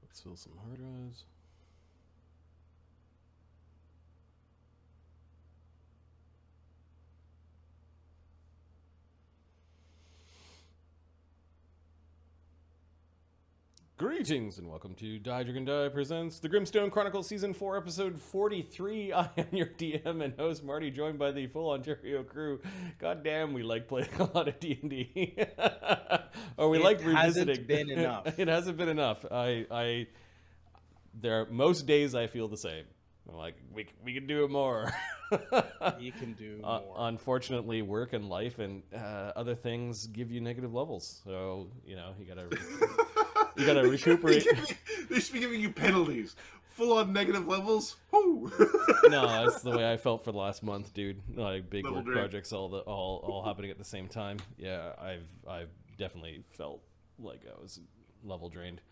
Let's fill some hard drives. Greetings and welcome to Die Dragon Die presents the Grimstone Chronicles Season 4 Episode 43. I am your DM and host Marty, joined by the full Ontario crew. God damn, we like playing a lot of D&D. Or we like revisiting. It hasn't been enough. It hasn't been enough. There are most days I feel the same. I'm like, we can do it more. You can do more. Unfortunately, work and life and other things give you negative levels. So, you gotta... You gotta recuperate. They should be giving you penalties. Full on negative levels. Woo. No, that's the way I felt for the last month, dude. Like big Level work drip. projects all happening at the same time. Yeah, I've definitely felt like I was level drained.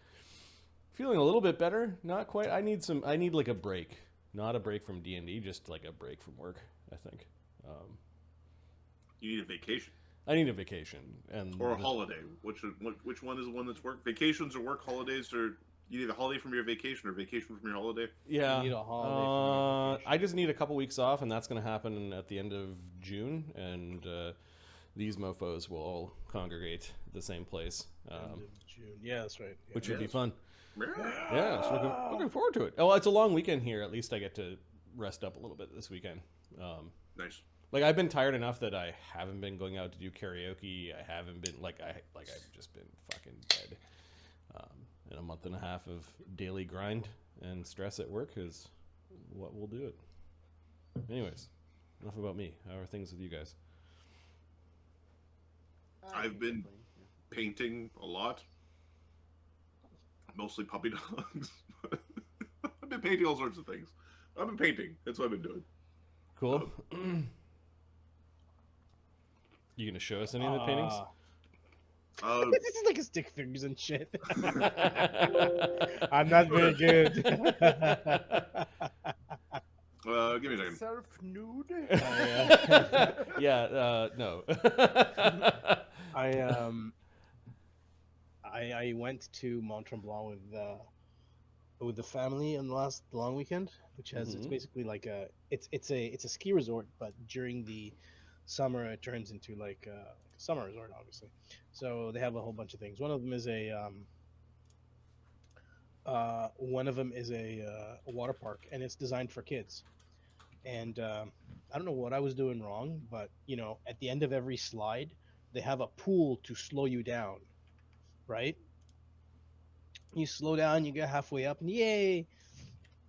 Feeling a little bit better, not quite. I need like a break. Not a break from D&D, just like a break from work, I think. You need a vacation. I need a vacation Or a holiday. Which one is the one that's work? Vacations or work, holidays, or you need a holiday from your vacation or vacation from your holiday? Yeah. You need a holiday I just need a couple weeks off, and that's going to happen at the end of June, and these mofos will all congregate at the same place. End of June. Yeah, that's right. Yeah. Which would be fun. Yeah. Yeah, so looking forward to it. Oh, it's a long weekend here. At least I get to rest up a little bit this weekend. Nice. Like, I've been tired enough that I haven't been going out to do karaoke. I haven't been I've just been fucking dead. And a month and a half of daily grind and stress at work is what will do it. Anyways, enough about me. How are things with you guys? I've been painting a lot. Mostly puppy dogs. I've been painting all sorts of things. I've been painting. That's what I've been doing. Cool. You gonna show us any of the paintings? This is like a stick figures and shit. I'm not very good. Give me a second. Self nude. No. I went to Mont Tremblant with the family on the long weekend, which has it's basically like it's a ski resort, but during the summer it turns into like a summer resort, obviously. So they have a whole bunch of things. One of them is a water park, and it's designed for kids. And I don't know what I was doing wrong, but at the end of every slide, they have a pool to slow you down, right? You slow down, you get halfway up, and yay!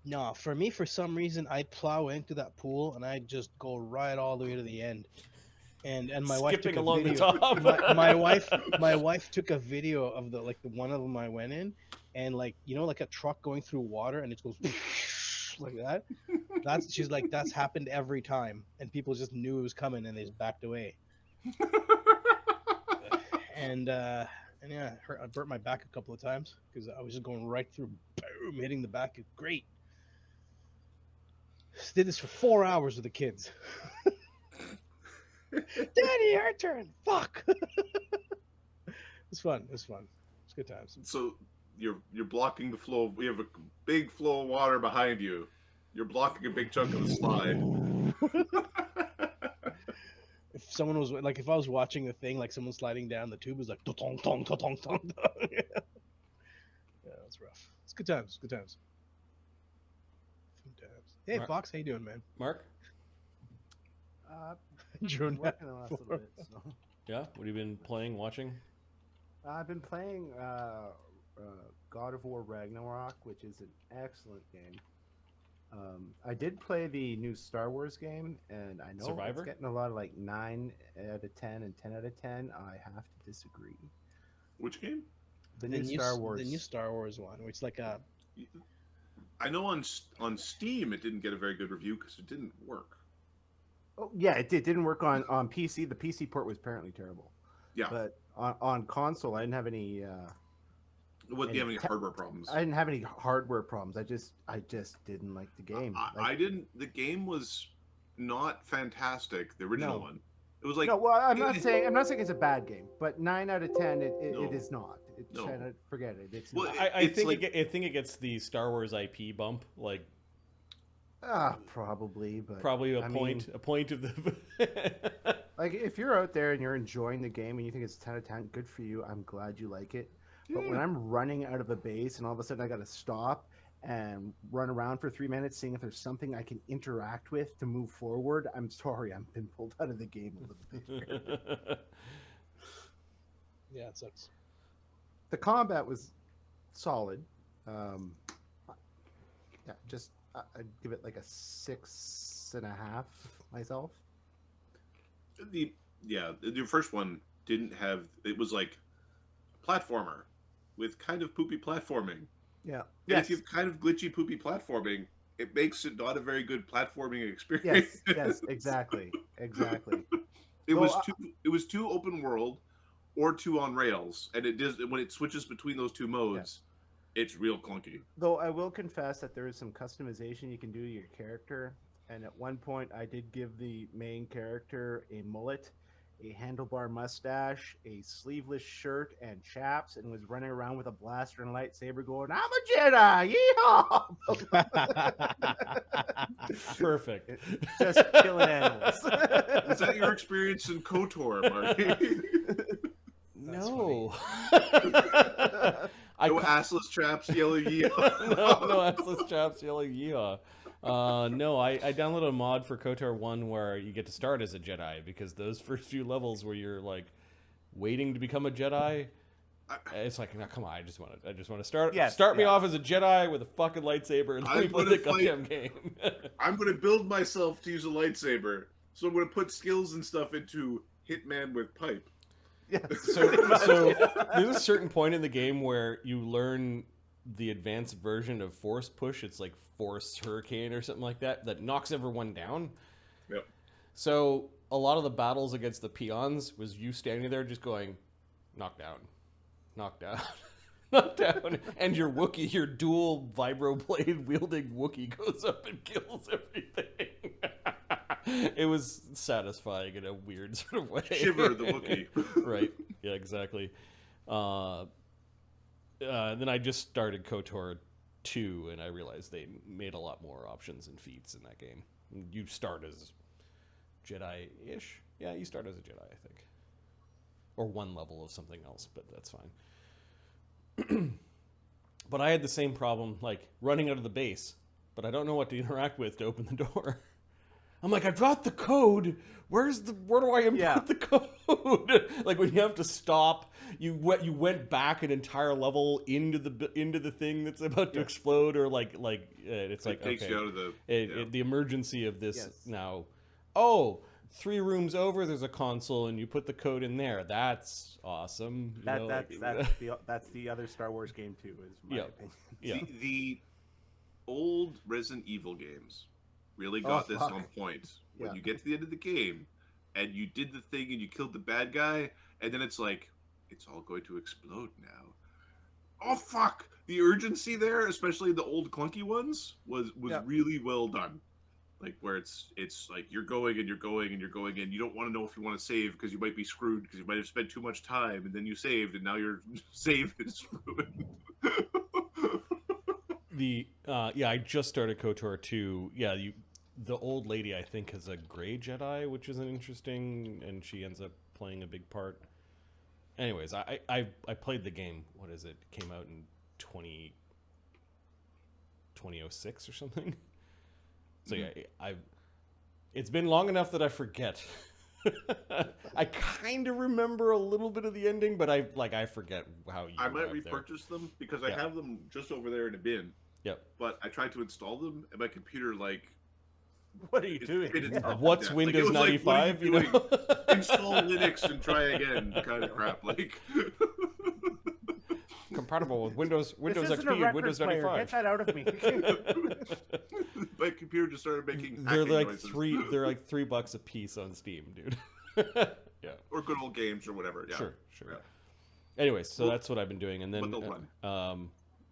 No, for me, for some reason, I plow into that pool and I just go right all the way to the end. And my wife took a along video. the top. my wife took a video of the one of them I went in, and like a truck going through water and it goes like that. She's like, that's happened every time, and people just knew it was coming and they just backed away. And yeah, I burnt my back a couple of times because I was just going right through, boom, hitting the back. Great. Did this for 4 hours with the kids. Daddy, your turn. Fuck. It's fun. It's good times. So you're blocking the flow. We have a big flow of water behind you. You're blocking a big chunk of the slide. If someone was like, if I was watching the thing, like someone sliding down, the tube was like, tong tong tong tong tong. Yeah, that's rough. It's good times. Good times. Hey, Mark. Fox, how you doing, man? Mark? Drone Working the last little bit. So. Yeah? What have you been playing, watching? I've been playing God of War Ragnarok, which is an excellent game. I did play the new Star Wars game, and I know Survivor? it's getting a lot of like 9 out of 10 and 10 out of 10. I have to disagree. Which game? The new Star Wars. The new Star Wars one, where it's like a. I know on Steam it didn't get a very good review because it didn't work. Oh yeah, it didn't work on PC. The PC port was apparently terrible. Yeah. But on console, I didn't have any. You have any hardware problems? I didn't have any hardware problems. I just didn't like the game. I didn't. The game was not fantastic. The original one. It was like no. Well, I'm not saying it's a bad game, but 9 out of 10 it is not. No. Forget it. It's Well, not. I think it gets the Star Wars IP bump, like Probably, but probably a I point of the. like if you're out there and you're enjoying the game and you think it's 10 out of 10, good for you. I'm glad you like it. But when I'm running out of a base and all of a sudden I got to stop and run around for 3 minutes, seeing if there's something I can interact with to move forward, I'm sorry, I've been pulled out of the game a little bit. Yeah, it sucks. The combat was solid. Yeah, just I'd give it like a 6.5 myself. the first one didn't have. It was like a platformer with kind of poopy platforming. Yeah. And if you've kind of glitchy poopy platforming, it makes it not a very good platforming experience. Yes, exactly. It Well, was too open world or too on rails, and it does when it switches between those two modes, it's real clunky. Though I will confess that there is some customization you can do to your character, and at one point I did give the main character a mullet, a handlebar mustache, a sleeveless shirt, and chaps, and was running around with a blaster and lightsaber going, "I'm a Jedi! Yeehaw!" Perfect. Just killing animals. Is that your experience in KOTOR, Marky? No. No assless chaps yelling yeehaw. no assless chaps yelling yeehaw. No, I downloaded a mod for KOTOR 1 where you get to start as a Jedi, because those first few levels where you're like waiting to become a Jedi, it's like, no, come on, I just want to start me off as a Jedi with a fucking lightsaber and let me play the goddamn game. I'm going to build myself to use a lightsaber, so I'm going to put skills and stuff into Hitman with pipe. Yes. So there's a certain point in the game where you learn the advanced version of Force Push. It's like Force Hurricane or something like that knocks everyone down. Yep. So a lot of the battles against the peons was you standing there just going, knock down, knock down, knock down, and your Wookiee, your dual vibroblade wielding Wookiee goes up and kills everything. It was satisfying in a weird sort of way. Shiver the Wookiee. Right. Yeah, exactly. Then I just started KOTOR 2, and I realized they made a lot more options and feats in that game. You start as Jedi-ish. Yeah, you start as a Jedi, I think. Or one level of something else, but that's fine. But I had the same problem, like, running out of the base, but I don't know what to interact with to open the door. I'm like, I've got the code. Where do I input the code? Like when you have to stop, you went back an entire level into the thing that's about to explode, or like it's like, takes okay, you out of the emergency of this now. Oh, 3 rooms over, there's a console, and you put the code in there. That's awesome. That's the other Star Wars game too, is my opinion. Yeah. The old Resident Evil games really got this on point. When you get to the end of the game and you did the thing and you killed the bad guy, and then it's like, it's all going to explode now. Oh fuck! The urgency there, especially the old clunky ones, was really well done. Like where it's like you're going and you're going and you're going, and you don't want to know if you want to save because you might be screwed because you might have spent too much time, and then you saved and now your save is ruined. I just started KOTOR 2. Yeah, the old lady, I think, has a gray Jedi, which is an interesting, and she ends up playing a big part. Anyways, I played the game. What is it? Came out in 2006 or something. So yeah, it's been long enough that I forget. I kind of remember a little bit of the ending, but I forget how you. I might repurchase them because I have them just over there in a bin. Yep. But I tried to install them, and my computer what are you doing? What's Windows 95? You know? Install Linux and try again, kind of crap. Like compatible with Windows XP and Windows 95. Get that out of me. My computer just started making. They're like noises. They're like $3 a piece on Steam, dude. Yeah. Or good old games or whatever. Yeah. Sure. Yeah. Anyways, so that's what I've been doing, and then run.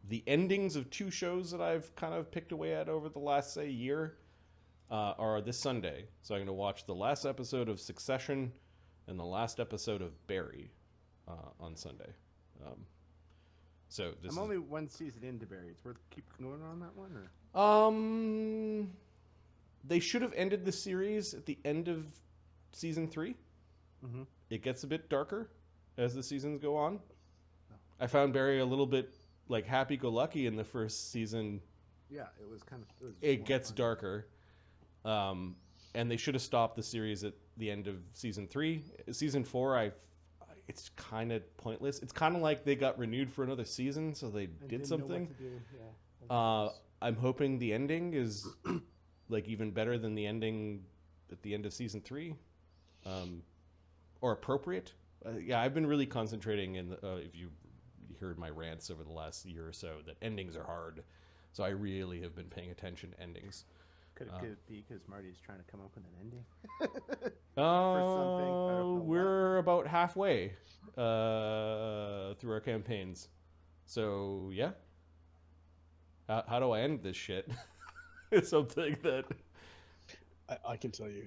The endings of 2 shows that I've kind of picked away at over the last, say, year are this Sunday. So I'm going to watch the last episode of Succession and the last episode of Barry on Sunday. So I'm only one season into Barry. It's worth keep going on that one, or they should have ended the series at the end of season 3. Mm-hmm. It gets a bit darker as the seasons go on. I found Barry a little bit like happy-go-lucky in the first season. Yeah, it was kind of. It gets darker, and they should have stopped the series at the end of season 3. Season 4, it's kind of pointless. It's kind of like they got renewed for another season, so they did something. I'm hoping the ending is like even better than the ending at the end of season 3, or appropriate. Yeah, I've been really concentrating in. If you heard my rants over the last year or so, that endings are hard. So I really have been paying attention to endings. Could it be because Marty's trying to come up with an ending? For something, I don't know We're about halfway through our campaigns. So, yeah. How do I end this shit? It's something that... I can tell you.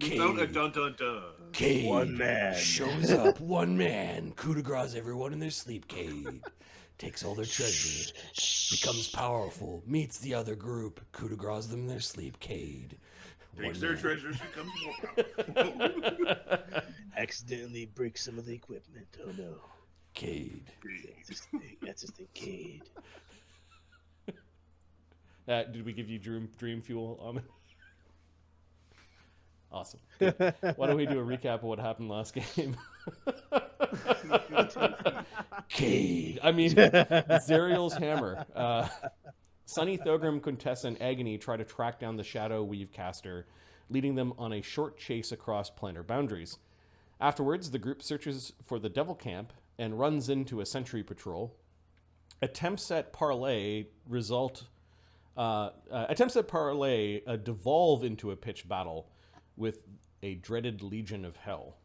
Without a dun-dun-dun. Cade One man. shows up. One man. Coup de grace everyone in their sleep, Cade. Takes all their treasure. Becomes powerful. Meets the other group. Coup de grace them in their sleep, Cade. Takes their treasures, becomes more powerful. Accidentally breaks some of the equipment. Oh no. Cade. That's his thing, Cade. Did we give you dream fuel, Ahmed? Awesome. Good. Why don't we do a recap of what happened last game? Cade. I mean, Zerial's hammer. Sunny, Thogrim, Quintessa, and Agony try to track down the Shadow Weave caster, leading them on a short chase across planar boundaries. Afterwards, the group searches for the Devil Camp and runs into a sentry patrol. Attempts at parley devolve into a pitched battle with a dreaded Legion of Hell.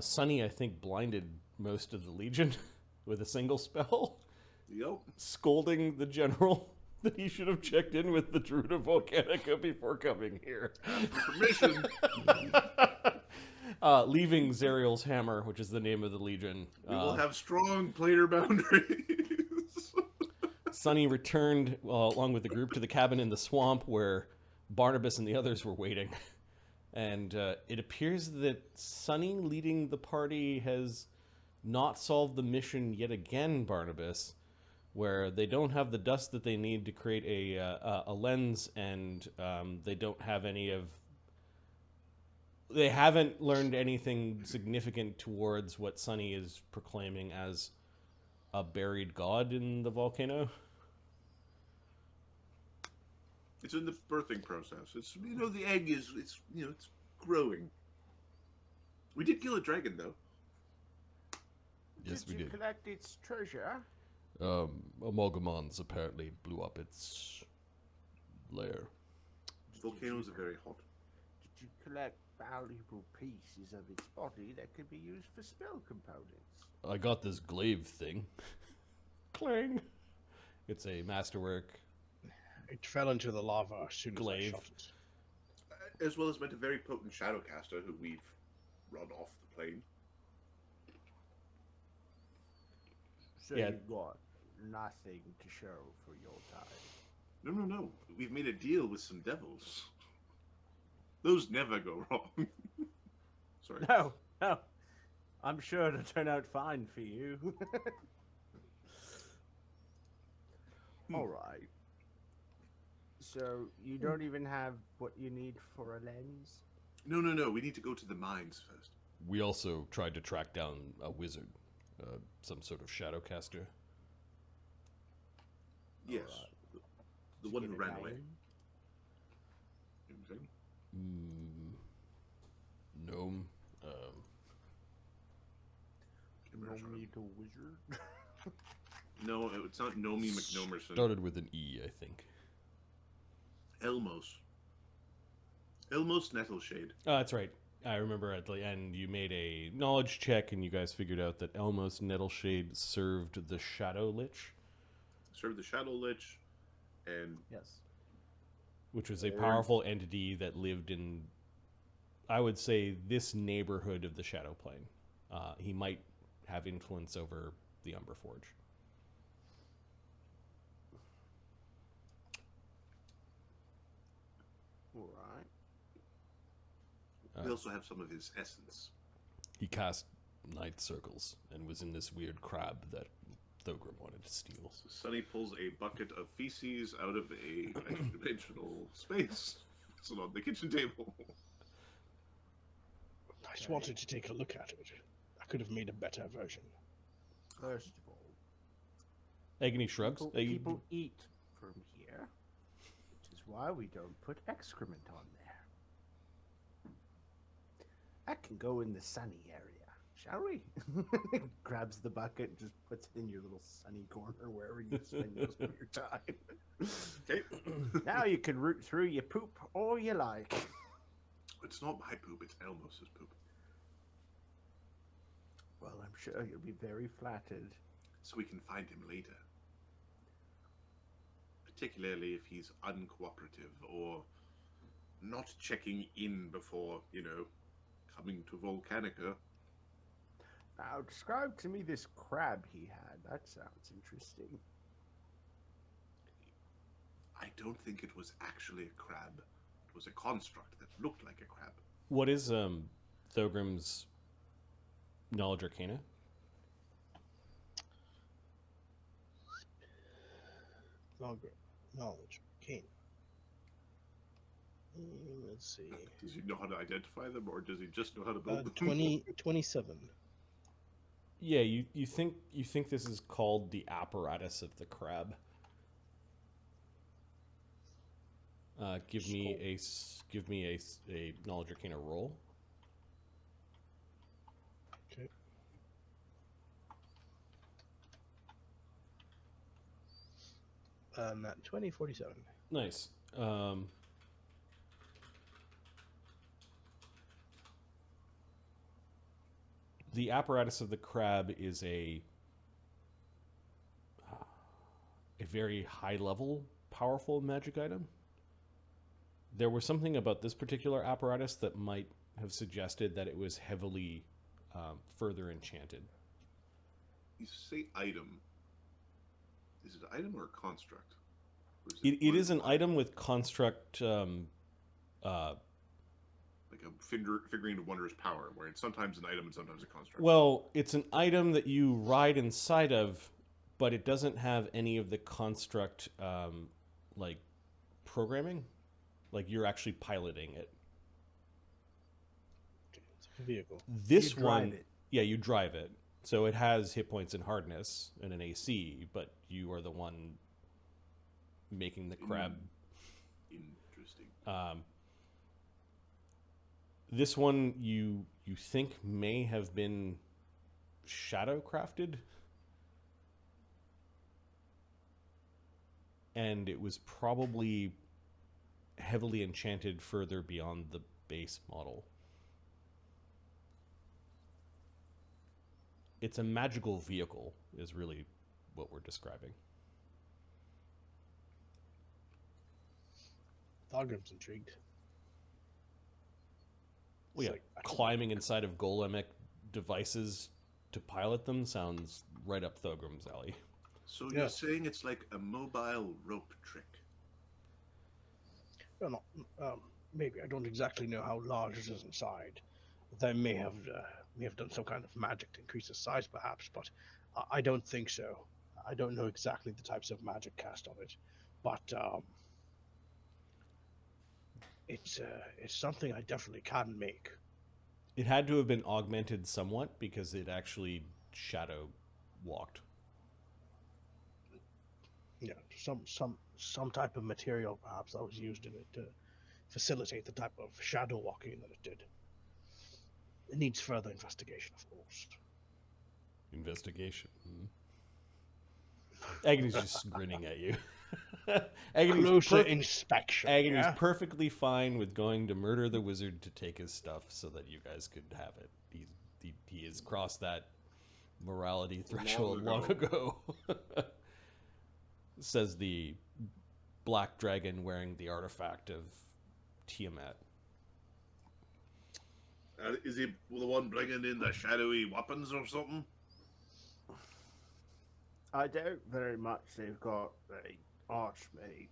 Sunny, I think, blinded most of the Legion with a single spell. Yep. Scolding the general that he should have checked in with the Druid of Volcanica before coming here. Permission. Leaving Zerial's hammer, which is the name of the Legion. We will have strong planar boundaries. Sunny returned along with the group to the cabin in the swamp where Barnabus and the others were waiting. And it appears that Sunny leading the party has not solved the mission yet again, Barnabus, where they don't have the dust that they need to create a lens, and they don't have they haven't learned anything significant towards what Sunny is proclaiming as a buried god in the volcano. It's in the birthing process. It's the egg is it's growing. We did kill a dragon though. Yes, we did. Collect its treasure? Amalgamons apparently blew up its lair. Volcanoes are very hot. Did you collect valuable pieces of its body that could be used for spell components? I got this glaive thing. Clang. It's a masterwork. It fell into the lava as soon as I Glaive. shot it. As well as meant a very potent shadowcaster who we've run off the plane. So Yeah. you've got nothing to show for your time. No. We've made a deal with some devils. Those never go wrong. Sorry. No. I'm sure it'll turn out fine for you. All right. So you don't even have what you need for a lens? No. We need to go to the mines first. We also tried to track down a wizard, some sort of shadowcaster. Yes. Alright. The one who Get a ran guy away. in? You know what I'm saying? Gnome. Nomi the wizard? No, it's not Nomi McNomerson. Started with an E, I think. Elmos Nettleshade. Oh, that's right. I remember at the end you made a knowledge check and you guys figured out that Elmos Nettleshade served the Shadow Lich, Served the Shadow Lich, and Yes. which was a powerful entity that lived in I would say this neighborhood of the Shadow Plane. He might have influence over the Umber Forge. All right. We also have some of his essence. He cast night circles and was in this weird crab that Thogrim wanted to steal. So Sonny pulls a bucket of feces out of a dimensional space. It's on the kitchen table. I just wanted to take a look at it. I could have made a better version. First of all, Agony shrugs. people eat from here, which is why we don't put excrement on there. That can go in the sunny area, shall we? Grabs the bucket and just puts it in your little sunny corner wherever you spend most of your time. Okay. Now you can root through your poop all you like. It's not my poop, it's Elmos's poop. Well, I'm sure you'll be very flattered. So we can find him later. Particularly if he's uncooperative or not checking in before, coming to Volcanica. Now, describe to me this crab he had. That sounds interesting. I don't think it was actually a crab. It was a construct that looked like a crab. What is Thogrim's knowledge arcana? Knowledge. Kane. Let's see. Does he know how to identify them, or does he just know how to build them? 27. Yeah, you think this is called the apparatus of the crab. Give me a knowledge arcana roll. Okay. Not 47. Nice. The apparatus of the crab is a very high level, powerful magic item. There was something about this particular apparatus that might have suggested that it was heavily further enchanted. You say item. Is it an item or a construct? Or It is an item with construct. Like a figurine of Wondrous Power, where it's sometimes an item and sometimes a construct. Well, it's an item that you ride inside of, but it doesn't have any of the construct like programming. Like you're actually piloting it. It's a vehicle. This You one, drive it. yeah, you drive it. So it has hit points and hardness and an AC, but you are the one making the crab. Interesting. This one you think may have been shadow crafted, and it was probably heavily enchanted further beyond the base model. It's a magical vehicle is really what we're describing. Thogrim's intrigued. Well, yeah, It's like, climbing inside of golemic devices to pilot them sounds right up Thogrim's alley. So Yeah. you're saying it's like a mobile rope trick? Well, no, maybe I don't exactly know how large it is inside. They may have done some kind of magic to increase the size, perhaps, but I don't think so. I don't know exactly the types of magic cast on it, but it's something I definitely can make. It had to have been augmented somewhat because it actually shadow walked. Yeah, some type of material perhaps that was used in it to facilitate the type of shadow walking that it did. It needs further investigation, of course. Investigation. Agony's just grinning at you. Closer inspection. Agony's yeah? perfectly fine with going to murder the wizard to take his stuff so that you guys could have it. He has crossed that morality threshold long ago. Says the black dragon wearing the artifact of Tiamat. Is he the one bringing in the shadowy weapons or something? I doubt very much they've got a archmage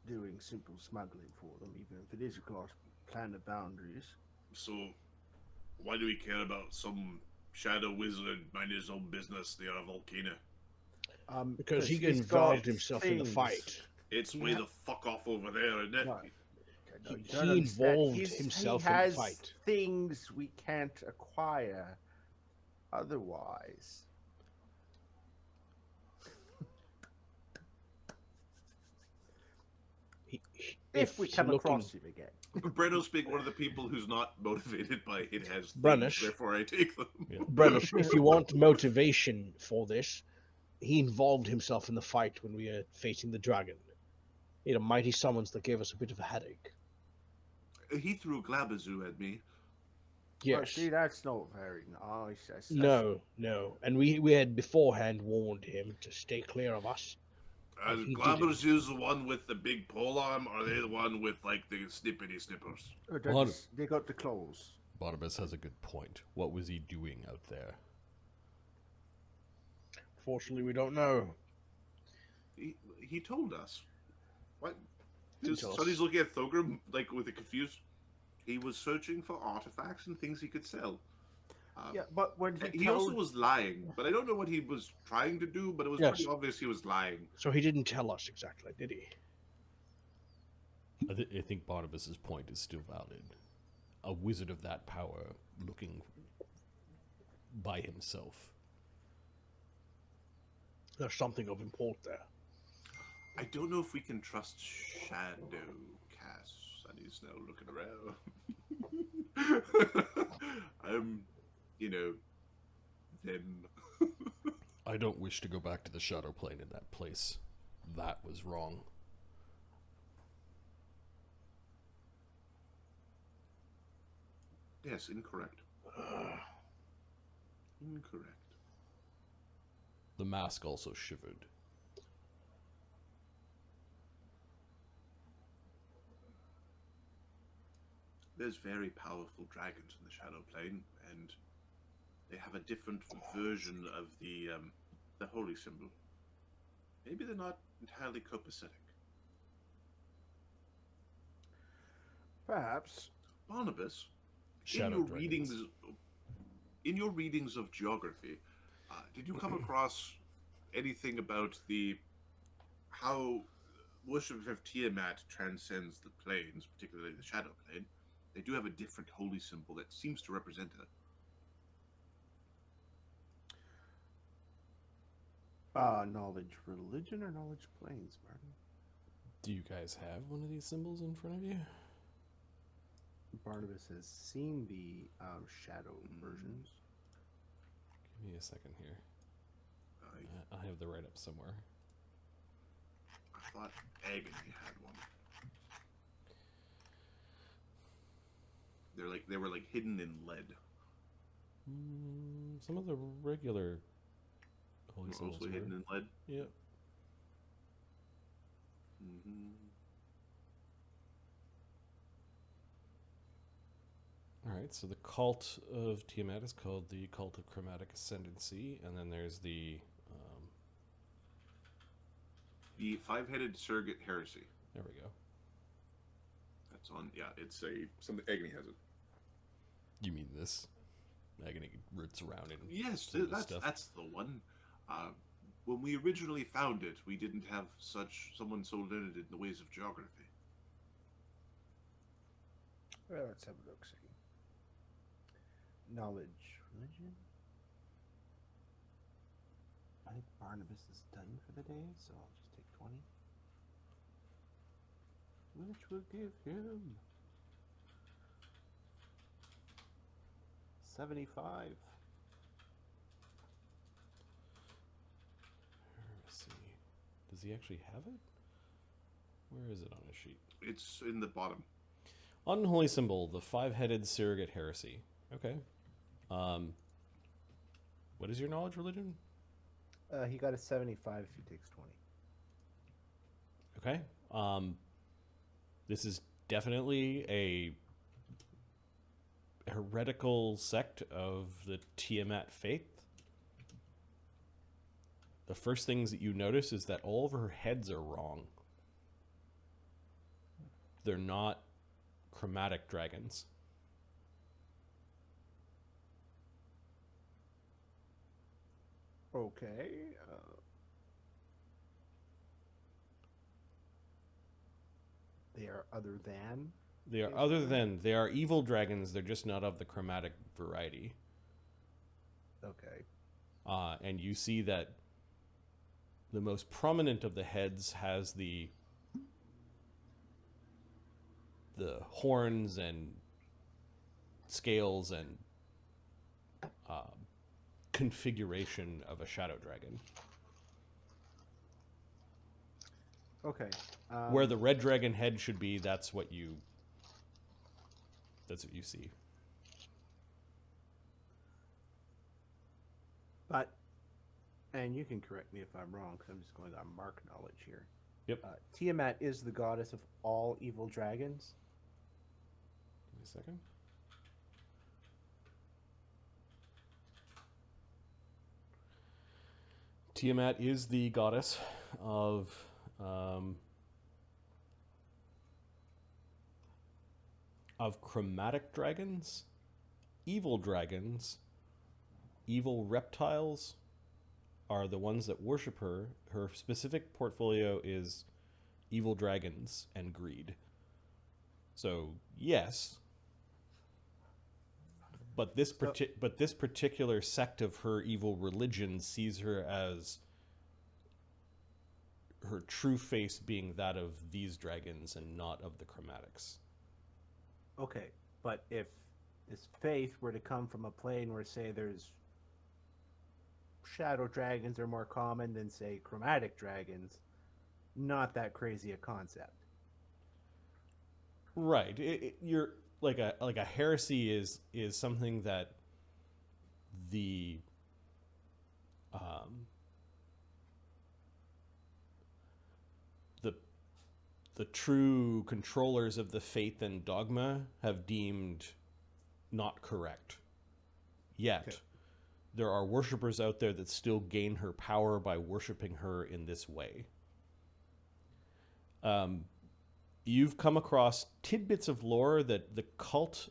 doing simple smuggling for them, even if it is across planet boundaries. So, why do we care about some shadow wizard minding his own business near a volcano? Because he he's involved got himself in the things. fight. It's way the fuck off over there, isn't it? No, He you don't understand. involved He himself in the has fight. things we can't acquire otherwise. If we come across him again. Brenno's being one of the people who's not motivated by it has things, Brenish. therefore I take them. Yeah. Brennish, if you want motivation for this, he involved himself in the fight when we were facing the dragon. You know, mighty summons that gave us a bit of a headache. He threw a glabazoo at me. Yes. Oh, see, that's not very nice. That's No. And we had beforehand warned him to stay clear of us. Is He glabazoo's the one with the big pole arm, or are they the one with, like, the snippity snippers? Oh, they got the claws. Barnabus has a good point. What was he doing out there? Fortunately, we don't know. He told us. What? He told us. Sonny's looking at Thogrim, like, with a confused... He was searching for artifacts and things he could sell. Yeah, but when he also was lying, but I don't know what he was trying to do, but it was pretty obvious he was lying. So he didn't tell us exactly, did he? I think Barnabas's point is still valid. A wizard of that power looking by himself. There's something of import there. I don't know if we can trust Shadow Cass, and he's now looking around. You know, them. I don't wish to go back to the shadow plane in that place. That was wrong. Yes, incorrect. Incorrect. The mask also shivered. There's very powerful dragons in the shadow plane, and they have a different version of the holy symbol. Maybe they're not entirely copacetic. Perhaps. Barnabus, Shadow in your readings of geography, did you come across anything about how worship of Tiamat transcends the planes, particularly the shadow plane? They do have a different holy symbol that seems to represent it. Knowledge religion or knowledge planes, Martin? Do you guys have one of these symbols in front of you? Barnabas has seen the shadow versions. Give me a second here. I have the write-up somewhere. I thought Agony had one. They were like hidden in lead. Some of the regular holy symbols Mostly hidden in lead. Yep. All right, so the cult of Tiamat is called the Cult of Chromatic Ascendancy, and then there's the five-headed surrogate heresy. there we go. That's on. Yeah, it's something. Agony has it. You mean this? Agony roots around in Yes, some of this stuff. that's the one. When we originally found it, we didn't have someone so learned in the ways of geography. Well, let's have a look. See. Knowledge religion. I think Barnabas is done for the day, so I'll just take 20. Which will give him 75. Let's see. Does he actually have it? Where is it on his sheet? It's in the bottom. Unholy symbol, the five-headed surrogate heresy. Okay. What is your knowledge religion? He got a 75 if he takes 20. Okay. This is definitely heretical sect of the Tiamat faith, the first things that you notice is that all of her heads are wrong. They're not chromatic dragons. Okay. They are other than? They are evil dragons. They're just not of the chromatic variety. Okay. And you see that the most prominent of the heads has the horns and scales and configuration of a shadow dragon. Okay. Where the red dragon head should be, that's what you see. But, and you can correct me if I'm wrong, because I'm just going on mark knowledge here. Yep. Tiamat is the goddess of all evil dragons. Give me a second. Tiamat is the goddess of chromatic dragons, evil reptiles are the ones that worship her. Her specific portfolio is evil dragons and greed. So yes, but this particular sect of her evil religion sees her as her true face being that of these dragons and not of the chromatics. Okay, but if this faith were to come from a plane where, say, there's shadow dragons are more common than, say, chromatic dragons, not that crazy a concept. Right. You're like a heresy is something that the the true controllers of the faith and dogma have deemed not correct. Yet, okay, there are worshippers out there that still gain her power by worshiping her in this way. You've come across tidbits of lore that the cult,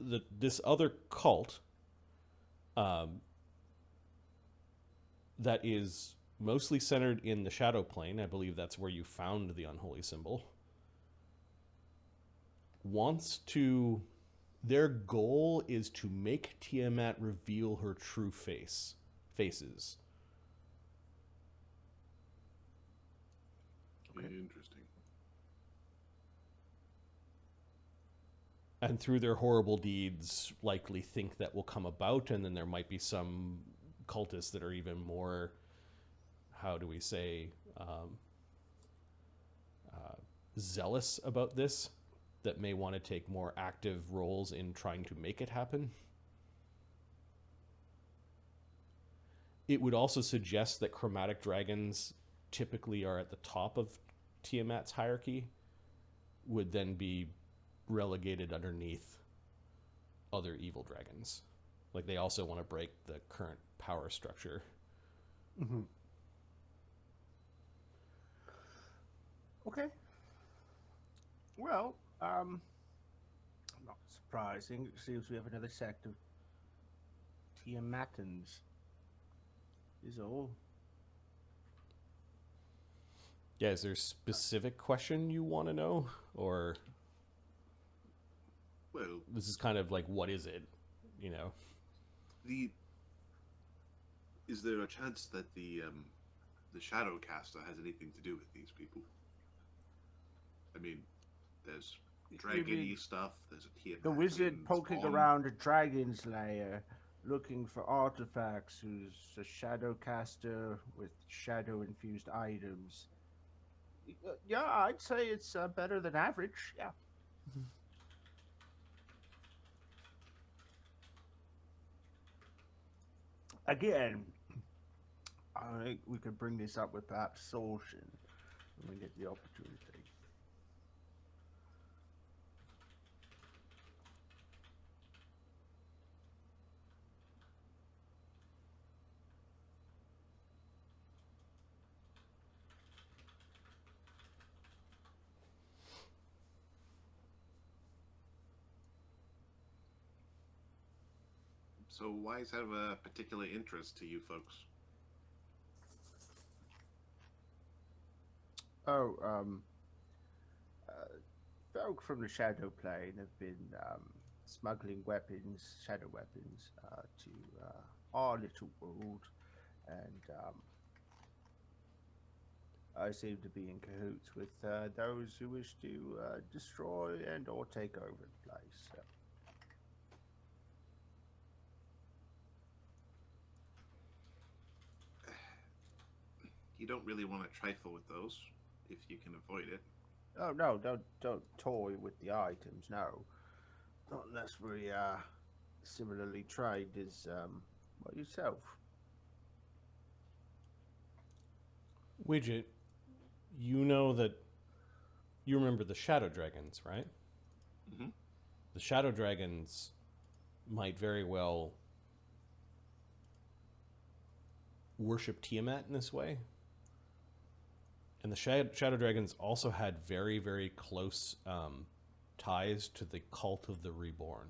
this other cult, that is mostly centered in the shadow plane, I believe that's where you found the unholy symbol, their goal is to make Tiamat reveal her true faces. Okay. Interesting. And through their horrible deeds, likely think that will come about, and then there might be some cultists that are even more, how do we say, zealous about this, that may want to take more active roles in trying to make it happen. It would also suggest that chromatic dragons typically are at the top of Tiamat's hierarchy, would then be relegated underneath other evil dragons. Like, they also want to break the current power structure. Mm-hmm. Okay. Well, not surprising. It seems we have another sect of Tiamatans. Is all. Yeah, is there a specific question you want to know? Or... well, this is kind of like, what is it? You know? Is there a chance that the Shadowcaster has anything to do with these people? I mean, there's dragon-y stuff, there's a Tiamat. The wizard poking around a dragon's lair, looking for artifacts, who's a Shadowcaster with shadow-infused items. Yeah, I'd say it's better than average, yeah. Again, I think we could bring this up with perhaps Solshin when we get the opportunity. So why is that of a particular interest to you folks? Oh, folk from the Shadow Plane have been smuggling weapons, shadow weapons, to our little world, and I seem to be in cahoots with those who wish to destroy and or take over the place. So. You don't really want to trifle with those if you can avoid it. Oh no! Don't toy with the items. No, not unless we similarly trained as well yourself. Widget, you know that you remember the Shadow Dragons, right? Mm-hmm. The Shadow Dragons might very well worship Tiamat in this way. And the Shadow Dragons also had very, very close ties to the cult of the Reborn.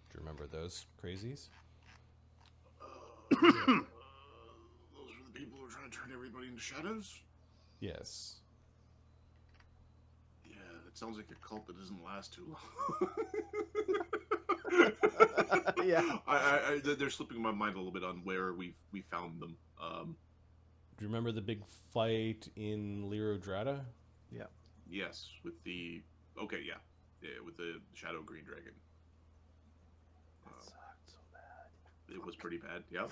Do you remember those crazies? Those were the people who were trying to turn everybody into shadows? Yes. Yeah, that sounds like a cult that doesn't last too long. Yeah. They're slipping in my mind a little bit on where we found them. Do you remember the big fight in Liro Drata? Yeah. Yes, with the with the Shadow Green Dragon. That sucked so bad. It was pretty bad. Yeah.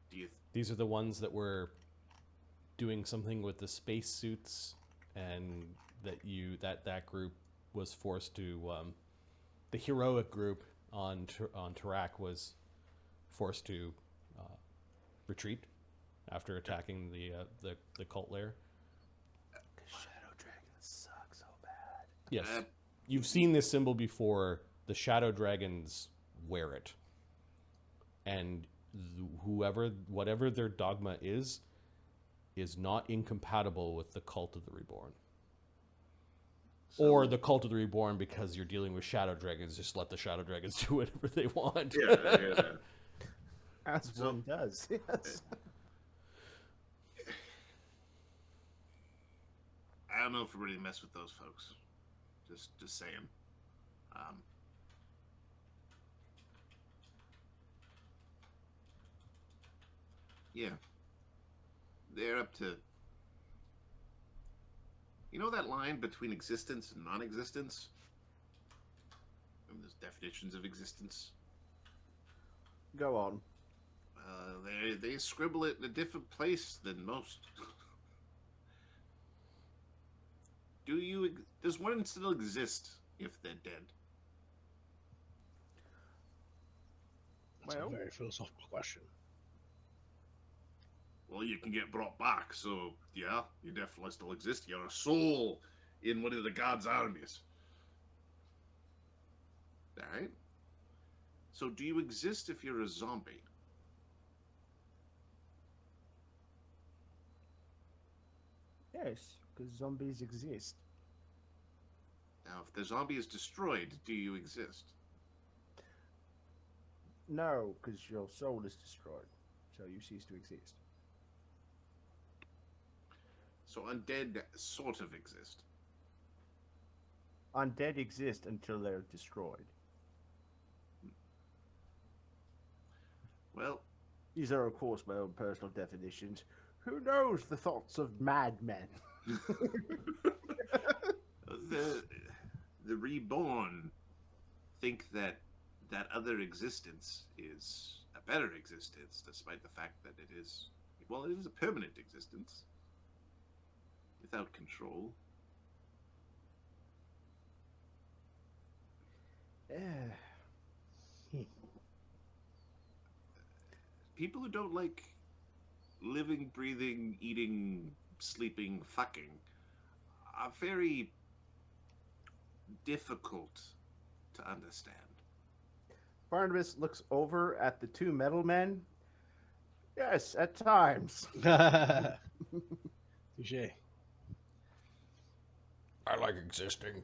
Do you? These are the ones that were doing something with the spacesuits, and that group was forced to. The heroic group on Tarak was forced to retreat after attacking the cult lair. The Shadow Dragons suck so bad. Yes, you've seen this symbol before. The Shadow Dragons wear it, and whatever their dogma is not incompatible with the cult of the Reborn. Or the cult of the Reborn, because you're dealing with Shadow Dragons, just let the Shadow Dragons do whatever they want. Yeah. As one does. Yes. I don't know if we really mess with those folks. Just saying. Yeah. They're up to... You know that line between existence and non-existence? There's definitions of existence. Go on. They scribble it in a different place than most. Does one still exist if they're dead? That's a very philosophical question. Well, you can get brought back, so yeah, you definitely still exist. You're a soul in one of the gods' armies. Alright? So do you exist if you're a zombie? Yes, because zombies exist. Now, if the zombie is destroyed, do you exist? No, because your soul is destroyed, so you cease to exist. So undead sort of exist. Undead exist until they're destroyed. Well, these are, of course, my own personal definitions. Who knows the thoughts of madmen? the reborn think that other existence is a better existence, despite the fact that it is a permanent existence without control. People who don't like living, breathing, eating, sleeping, fucking are very difficult to understand. Barnabus looks over at the two metal men. Yes, at times. Touché. I like existing.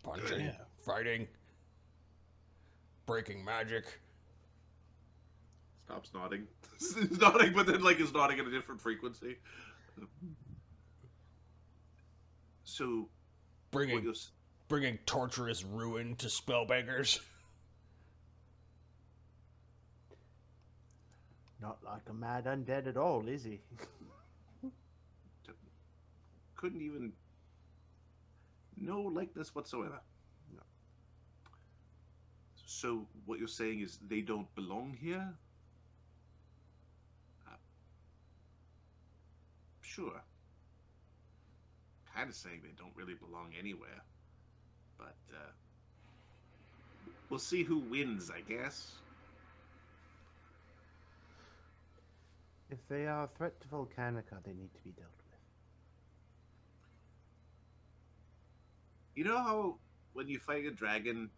Punching, Yeah. fighting, breaking magic. Stops nodding. He's nodding, but then like is nodding at a different frequency. So, what Bringing you're bringing torturous ruin to spellbeggars. Not like a mad undead at all, is he? couldn't even no likeness whatsoever. No. So what you're saying is they don't belong here? Sure. Kind of saying they don't really belong anywhere. But we'll see who wins, I guess. If they are a threat to Volcanica, they need to be dealt with. You know how when you fight a dragon,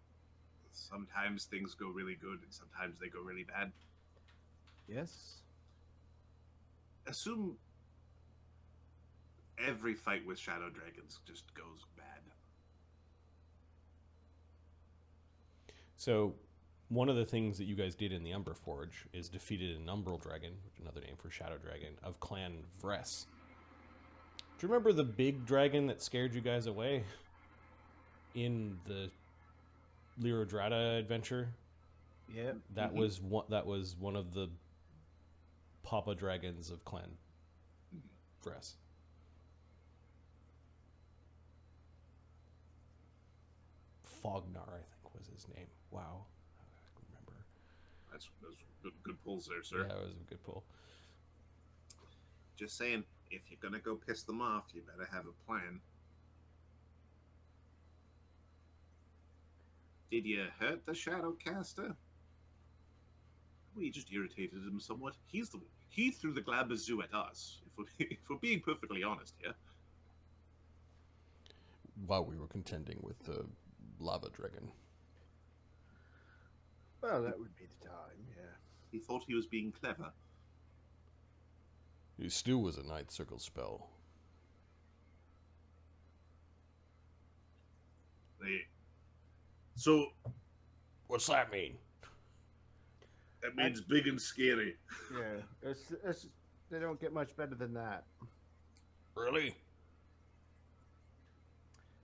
sometimes things go really good and sometimes they go really bad? Yes. Assume every fight with shadow dragons just goes bad. So, one of the things that you guys did in the Umber Forge is defeated an umbral dragon, another name for shadow dragon, of Clan Vress. Do you remember the big dragon that scared you guys away in the Lyrodrata adventure? Yeah. That was one of the Papa dragons of Clan Vress. Fognar, I think, was his name. Wow. I remember. That's good pulls there, sir. Yeah, it was a good pull. Just saying, if you're gonna go piss them off, you better have a plan. Did you hurt the Shadowcaster? We just irritated him somewhat. He threw the Glabazoo at us, if we're being perfectly honest here. While we were contending with the lava dragon. Well, that would be the time, yeah. He thought he was being clever. He still was a Ninth Circle spell. So, What's that mean? that means big and scary. Yeah. They don't get much better than that. Really?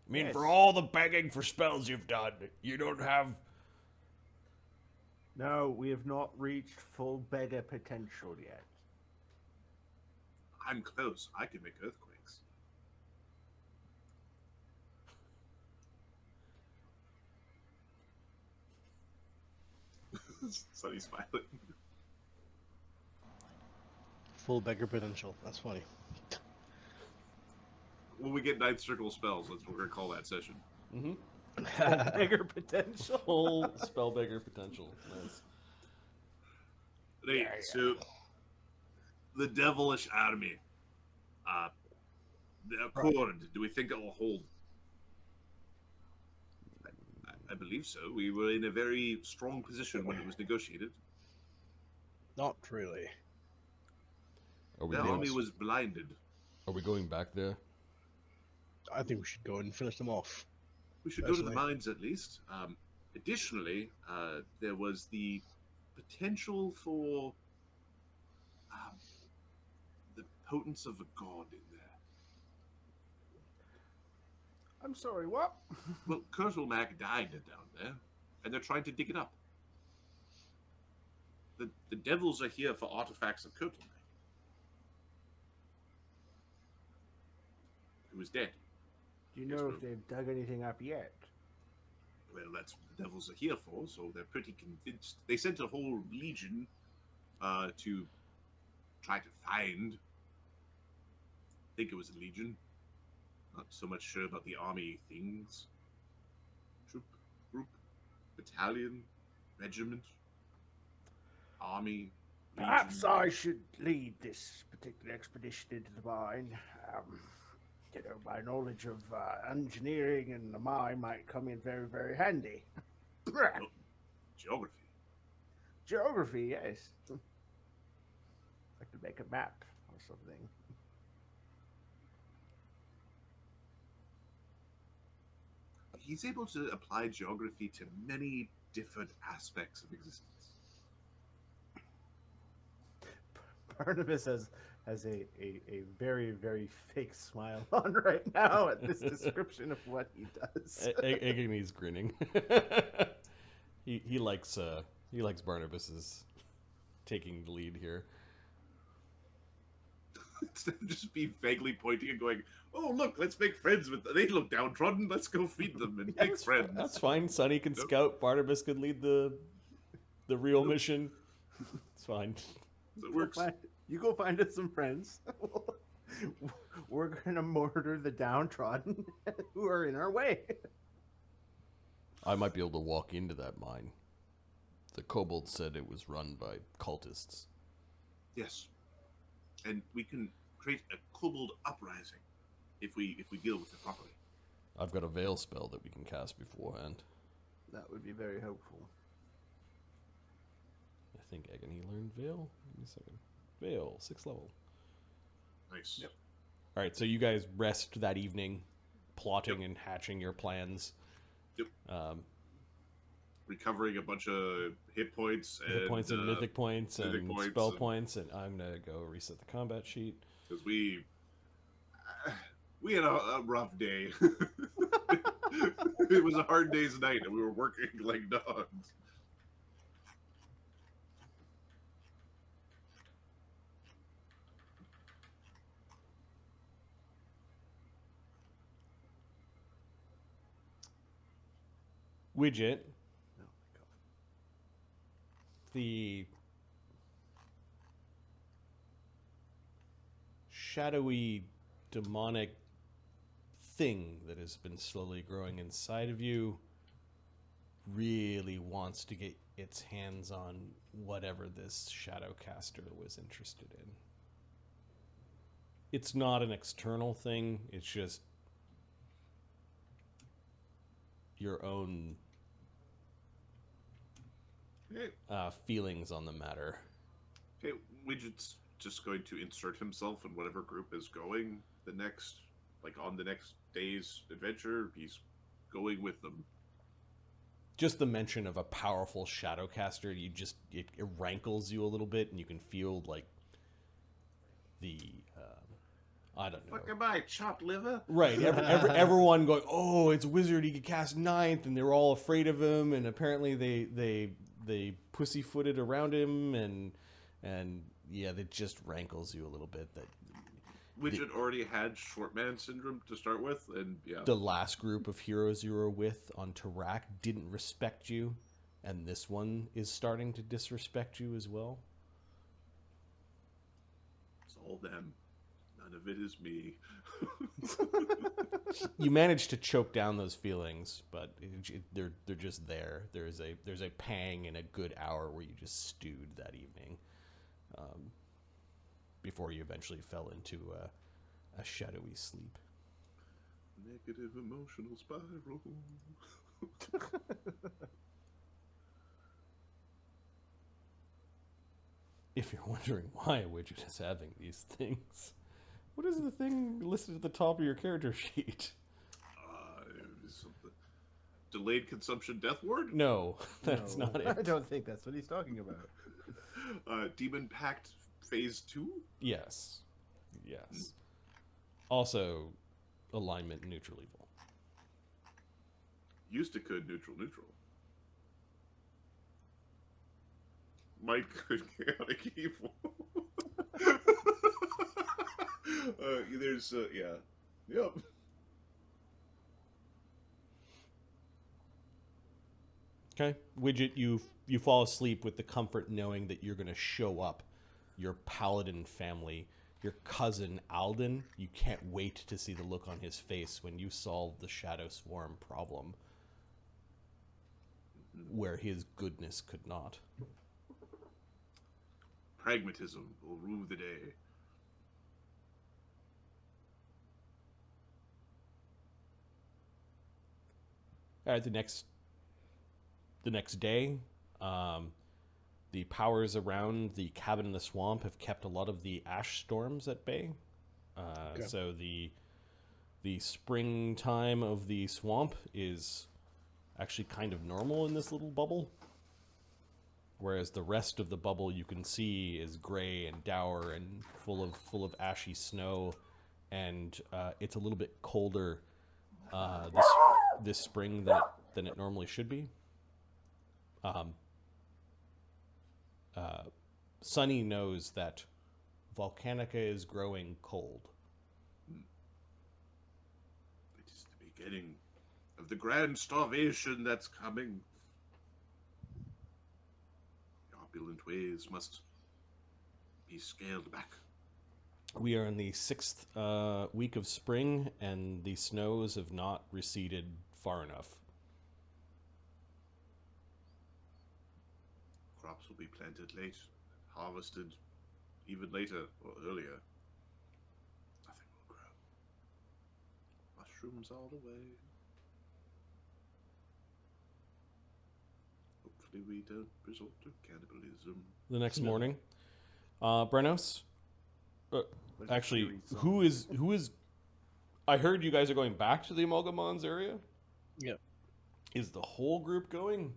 I mean, Yes. for all the begging for spells you've done, you don't have... No, we have not reached full beggar potential yet. I'm close. I can make earthquakes. Sunny's smiling. Full beggar potential. That's funny. When we get Ninth Circle spells, that's what we're gonna call that session. Mm-hmm. Full beggar potential. Full spell beggar potential. Nice. Right, so the devilish army. The accord, do we think it will hold? I believe so. We were in a very strong position when it was negotiated. Not really. Are we, The going, army was blinded. are we going back there? I think we should go and finish them off. We should go to the Personally. mines at least. Additionally, there was the potential for the potence of a god in there. I'm sorry, what? Well, Kurtulmak died down there, and they're trying to dig it up. The devils are here for artifacts of Kurtulmak, who is dead. Do you know if they've dug anything up yet? Well, that's what the devils are here for, so they're pretty convinced. They sent a whole legion to try to find. I think it was a legion. Not so much sure about the army things. Troop, group, battalion, regiment, army. Perhaps legion. I should lead this particular expedition into the mine. You know, my knowledge of engineering and the mine might come in very, very handy. Geography. Geography, yes. I could make a map or something. he's able to apply geography to many different aspects of existence. Barnabus has a very, very fake smile on right now at this description of what he does. Agony's grinning. he likes Barnabas's taking the lead here. Instead of just being vaguely pointing and going, "Oh, look, let's make friends with them. They look downtrodden. Let's go feed them and make friends." That's fine. Sonny can scout. Barnabas could lead the real mission. It's fine. It works. You go find us some friends. We're gonna murder the downtrodden who are in our way. I might be able to walk into that mine. The Kobolds said it was run by cultists. Yes, and we can create a kobold uprising if we deal with it properly. I've got a veil spell that we can cast beforehand. That would be very helpful. I think Agony learned veil. Give me a second. Veil, 6th level. Nice. Yep. All right, so you guys rest that evening, plotting and hatching your plans. Yep. Recovering a bunch of hit points and mythic points and points spell points, and I'm gonna go reset the combat sheet because we had a rough day. It was a hard day's night, and we were working like dogs. Widget. Oh my god. The shadowy, demonic thing that has been slowly growing inside of you really wants to get its hands on whatever this Shadowcaster was interested in. It's not an external thing, it's just your own feelings on the matter. Okay, Widget's just going to insert himself in whatever group is going on the next day's adventure. He's going with them. Just the mention of a powerful Shadowcaster, it rankles you a little bit, and you can feel like the I don't know. Fuck am I, chopped liver? Right. Everyone going, oh, it's a wizard. He could cast 9th, and they were all afraid of him. And apparently they pussyfooted around him, and yeah, that just rankles you a little bit. That Widget already had short man syndrome to start with, and yeah, the last group of heroes you were with on Tarak didn't respect you, and this one is starting to disrespect you as well. It's all them. None of it is me. You managed to choke down those feelings, but they're just there. There's a pang in a good hour where you just stewed that evening, before you eventually fell into a shadowy sleep. Negative emotional spiral. If you're wondering why a widget is having these things, what is the thing listed at the top of your character sheet? Delayed consumption death ward? No, that's not it. I don't think that's what he's talking about. Demon Pact Phase 2? Yes. Also, alignment neutral evil. Used to could neutral. Might could chaotic evil. Yep. Okay, Widget, you fall asleep with the comfort knowing that you're going to show up. Your paladin family, your cousin Alden, you can't wait to see the look on his face when you solve the Shadow Swarm problem, where his goodness could not. Pragmatism will rule the day. All right, the next day, the powers around the cabin in the swamp have kept a lot of the ash storms at bay. Okay. So the The springtime of the swamp is actually kind of normal in this little bubble, whereas the rest of the bubble you can see is gray and dour and full of ashy snow, and it's a little bit colder this spring than it normally should be. Sunny knows that Volcanica is growing cold. It is the beginning of the grand starvation that's coming. The opulent ways must be scaled back. We are in the 6th week of spring, and the snows have not receded far enough. Crops will be planted late, harvested even later or earlier. Nothing will grow. Mushrooms all the way. Hopefully we don't resort to cannibalism. The next morning, Brenos, actually, who is? I heard you guys are going back to the Amalgamons area. Yeah. Is the whole group going?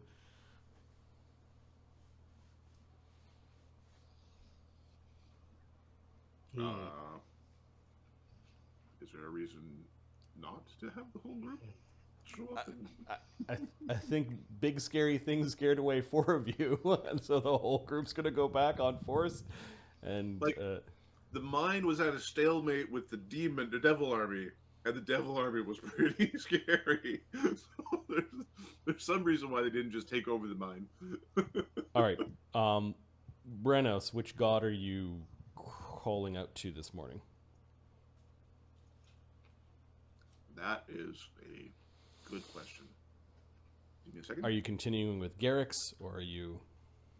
Is there a reason not to have the whole group show up? I think big scary things scared away 4 of you, and so the whole group's gonna go back on force. And the mine was at a stalemate with the devil army, and the devil army was pretty scary. So there's some reason why they didn't just take over the mine. All right, Brenos, which god are you calling out to this morning? That is a good question. Give me a second. Are you continuing with Garrix, or are you?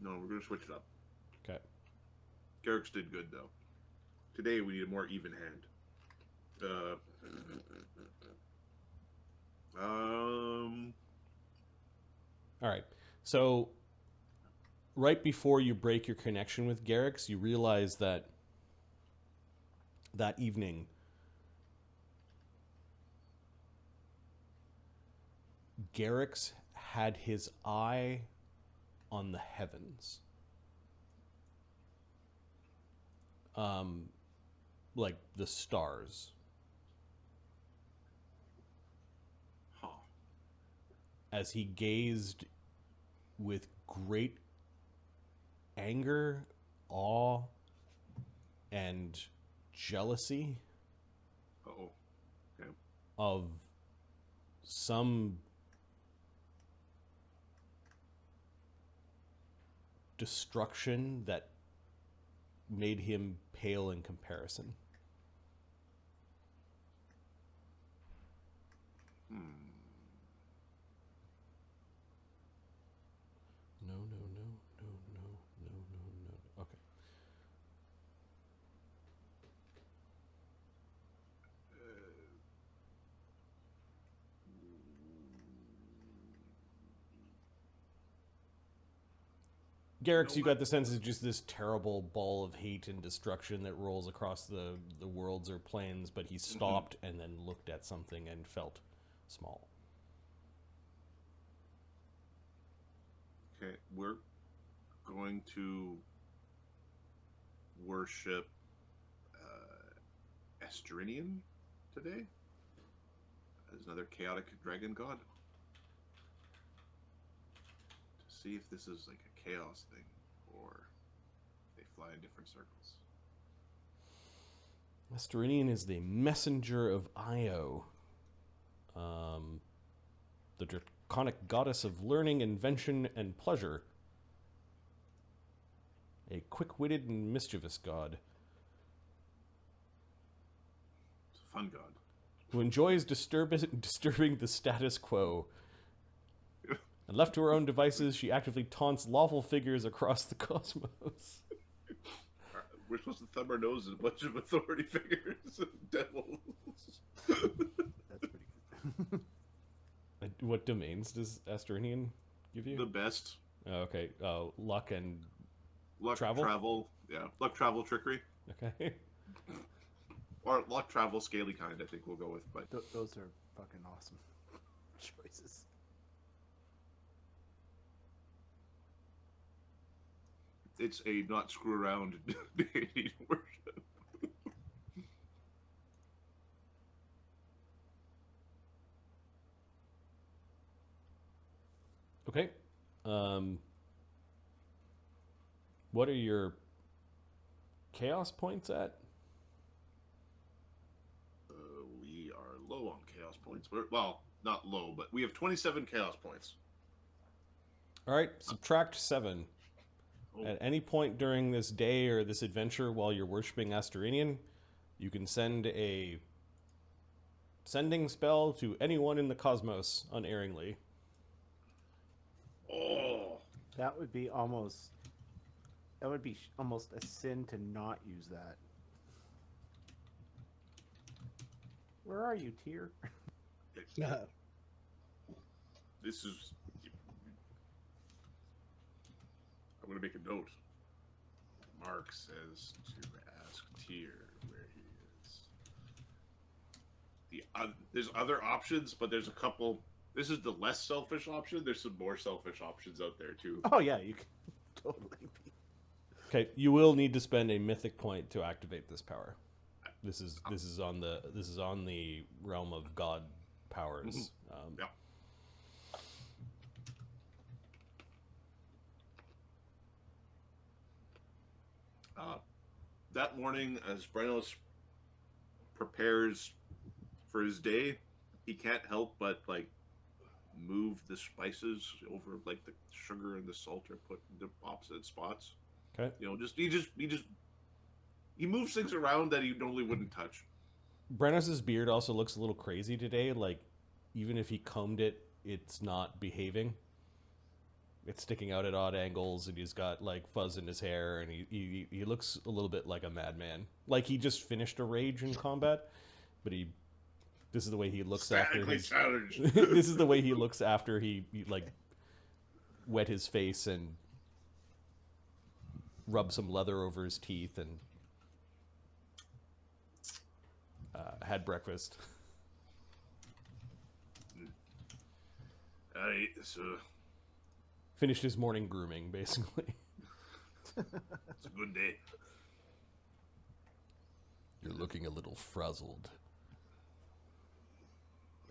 No, we're going to switch it up. Okay. Garrix did good, though. Today we need a more even hand. All right. So, right before you break your connection with Garrix, you realize that evening, Garrix had his eye on the heavens. Like the stars. Huh. As he gazed with great anger, awe, and jealousy Okay. of some destruction that made him pale in comparison. No. Okay. Garrix, you got the sense it's just this terrible ball of hate and destruction that rolls across the worlds or planes, but he stopped and then looked at something and felt small. Okay, we're going to worship Estrinian today as another chaotic dragon god. To see if this is like a chaos thing or they fly in different circles. Estrinian is the messenger of Io, the draconic goddess of learning, invention, and pleasure. A quick-witted and mischievous god It's a fun god. who enjoys disturbing the status quo. And left to her own devices, she actively taunts lawful figures across the cosmos. We're supposed to thumb our nose at a bunch of authority figures and devils. That's pretty good. What domains does Astrinian give you? The best. Oh, okay. Luck and Luck, travel? Yeah. Luck, travel, trickery. okay. Or luck travel, scaly kind, I think we'll go with. But Those are fucking awesome choices. it's a not screw around deity worship. Okay. What are your chaos points at? We are low on chaos points. Well, not low, but we have 27 chaos points. All right, subtract 7. Oh. At any point during this day or this adventure while you're worshiping Asturanian, you can send a sending spell to anyone in the cosmos unerringly. Oh. That would be almost a sin to not use that. Where are you, Tyr? This is... I'm going to make a note. Mark says to ask Tyr where he is. There's other options, but there's a couple... This is the less selfish option. There's some more selfish options out there, too. Oh, yeah, you can totally be. Okay, you will need to spend a mythic point to activate this power. This is on the realm of god powers. Yeah. That morning, as Brenos prepares for his day, he can't help but like move the spices over, like the sugar and the salt are put into opposite spots. Okay. You know, he moves things around that he normally wouldn't touch. Brenos's beard also looks a little crazy today. Like, even if he combed it, it's not behaving. It's sticking out at odd angles, and he's got like fuzz in his hair, and he looks a little bit like a madman. Like he just finished a rage in combat, but this is the way he looks after his, this is the way he looks after he like wet his face and rub some leather over his teeth and had breakfast. So Finished his morning grooming, basically. it's a good day. You're looking a little frazzled.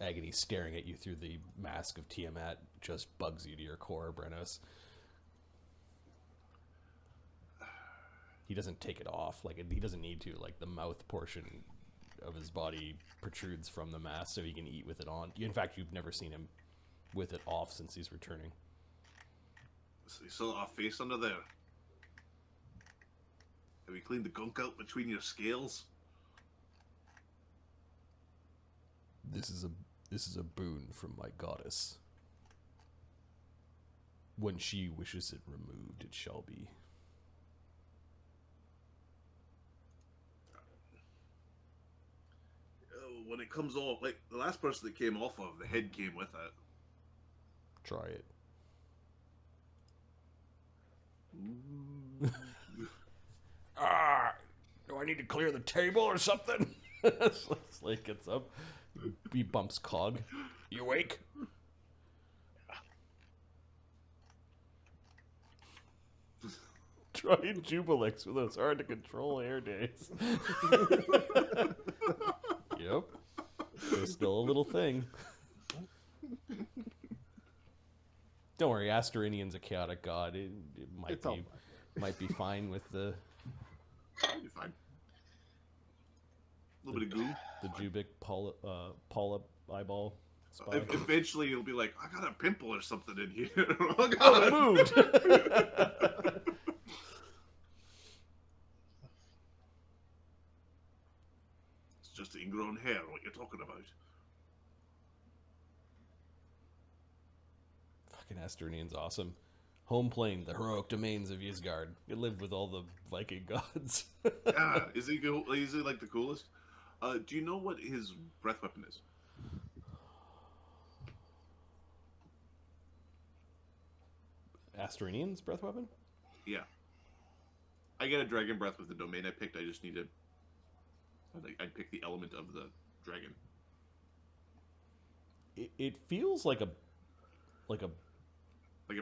Agony staring at you through the mask of Tiamat just bugs you to your core, Brenos. He doesn't take it off. Like, he doesn't need to. Like, the mouth portion of his body protrudes from the mask so he can eat with it on. In fact, you've never seen him with it off since he's returning. So you still off face under there. Have you cleaned the gunk out between your scales? This is a boon from my goddess. When she wishes it removed, it shall be. When it comes off, like the last person that came off of, the head came with it. Try it. Do I need to clear the table or something? Slate gets up. He bumps Cog. You awake? Try Jubilix for those hard to control hair days. Yep. There's still a little thing. Don't worry, Asturanian's a chaotic god. It might be fine with the You're fine. A little bit of goo. The Jubic polyp eyeball spot. Eventually, it'll be like, I got a pimple or something in here. Oh, it moved. It's just ingrown hair. What you're talking about? Fucking Asturanian's awesome. Home plane, the heroic domains of Ysgard. You lived with all the Viking gods. Yeah, is he like the coolest? Do you know what his breath weapon is? Asturanian's breath weapon? Yeah. I get a dragon breath with the domain I picked. I just need to I'd pick the element of the dragon. It feels like a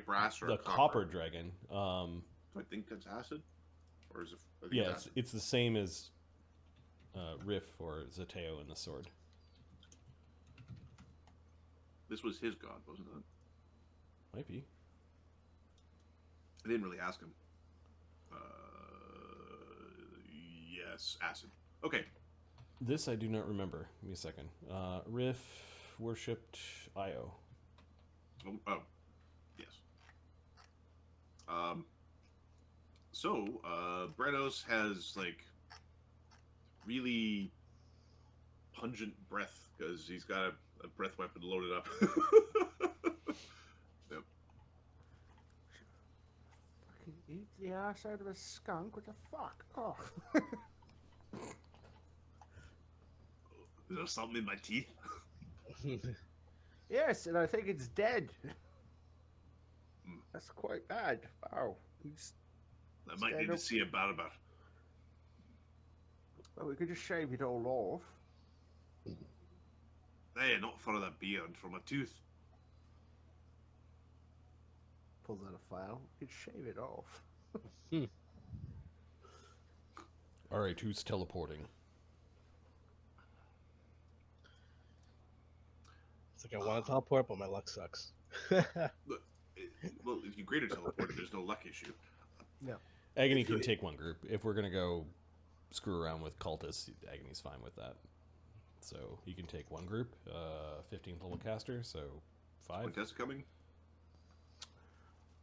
brass or the a copper dragon. So I think that's acid, or is it? I think Yeah, it's acid. it's the same as Riff or Zateo in the sword. This was his god, wasn't it? Might be. I didn't really ask him. Yes, acid. Okay. This I do not remember. Give me a second. Riff worshipped Io. Oh, yes. So, Brenos has, like, really pungent breath because he's got a breath weapon loaded up. Yep. Fucking eat the ass out of a skunk. What the fuck? Oh. Is there something in my teeth? Yes, and I think it's dead. Mm. That's quite bad. Wow. I might need to see a Barnabus. Well, we could just shave it all off. Hey, not for the beard, from a tooth. Pulls out a file. We could shave it off. All right, who's teleporting? It's like I want to teleport, but my luck sucks. Look, well, if you greater teleport, there's no luck issue. Yeah. Agony can take one group. If we're gonna go screw around with cultists, Agony's fine with that. So he can take one group, 15th level caster, so 5. Contessa coming?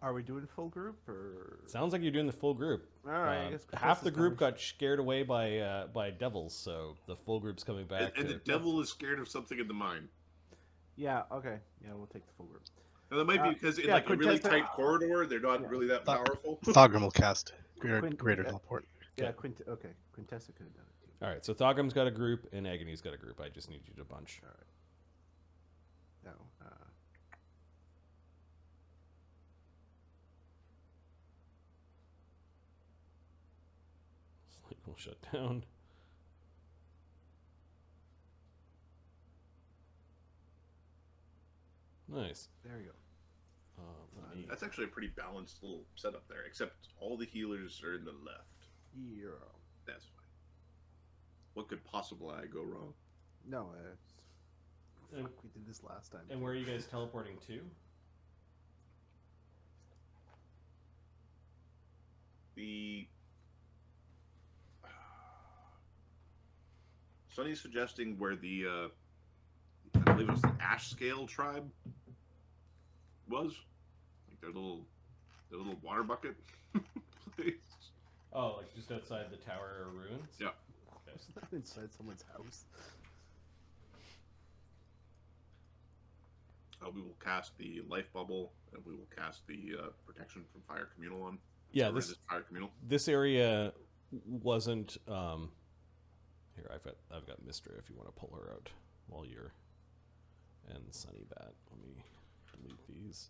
Are we doing full group or? Sounds like you're doing the full group. All right. I guess Half the group coming. got scared away by devils, so the full group's coming back. And the devil is scared of something in the mine. Yeah. Okay. Yeah, we'll take the full group. Now, that might be because in yeah, like a really Quintessa- tight corridor, they're not really that powerful. Thogrim will cast Quint- greater yeah. teleport. Yeah. Okay. Okay. Quintessa could have done it too. All right, so Thogrim's got a group and Agony's got a group. I just need you to bunch. All right. No. Slate will shut down. Nice. There you go. Let me- That's actually a pretty balanced little setup there, except all the healers are in the left. Yeah. That's fine. What could possibly go wrong? No. And- Fuck, we did this last time. And where are you guys teleporting to? The Sonny's suggesting where the I believe it was the Ash Scale tribe was, like their little water bucket place. Oh, like just outside the tower ruins? Yeah. Isn't that inside someone's house? We will cast the life bubble, and we will cast the protection from fire communal on. Yeah, Horrendous fire communal. this area wasn't. Here, I've got Mistra. If you want to pull her out while you're and Sunny Bat. Let me delete these.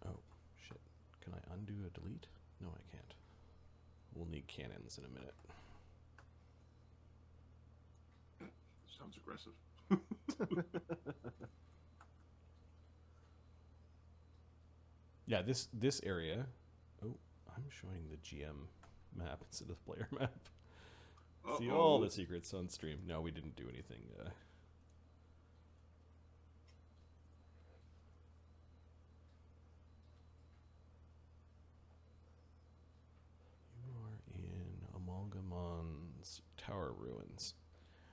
Oh shit! Can I undo a delete? No, I can't. We'll need cannons in a minute. Sounds aggressive. Yeah, this area. Oh, I'm showing the GM map instead of the player map. See all the secrets on stream. No, we didn't do anything. You are in Amalgamon's Tower Ruins.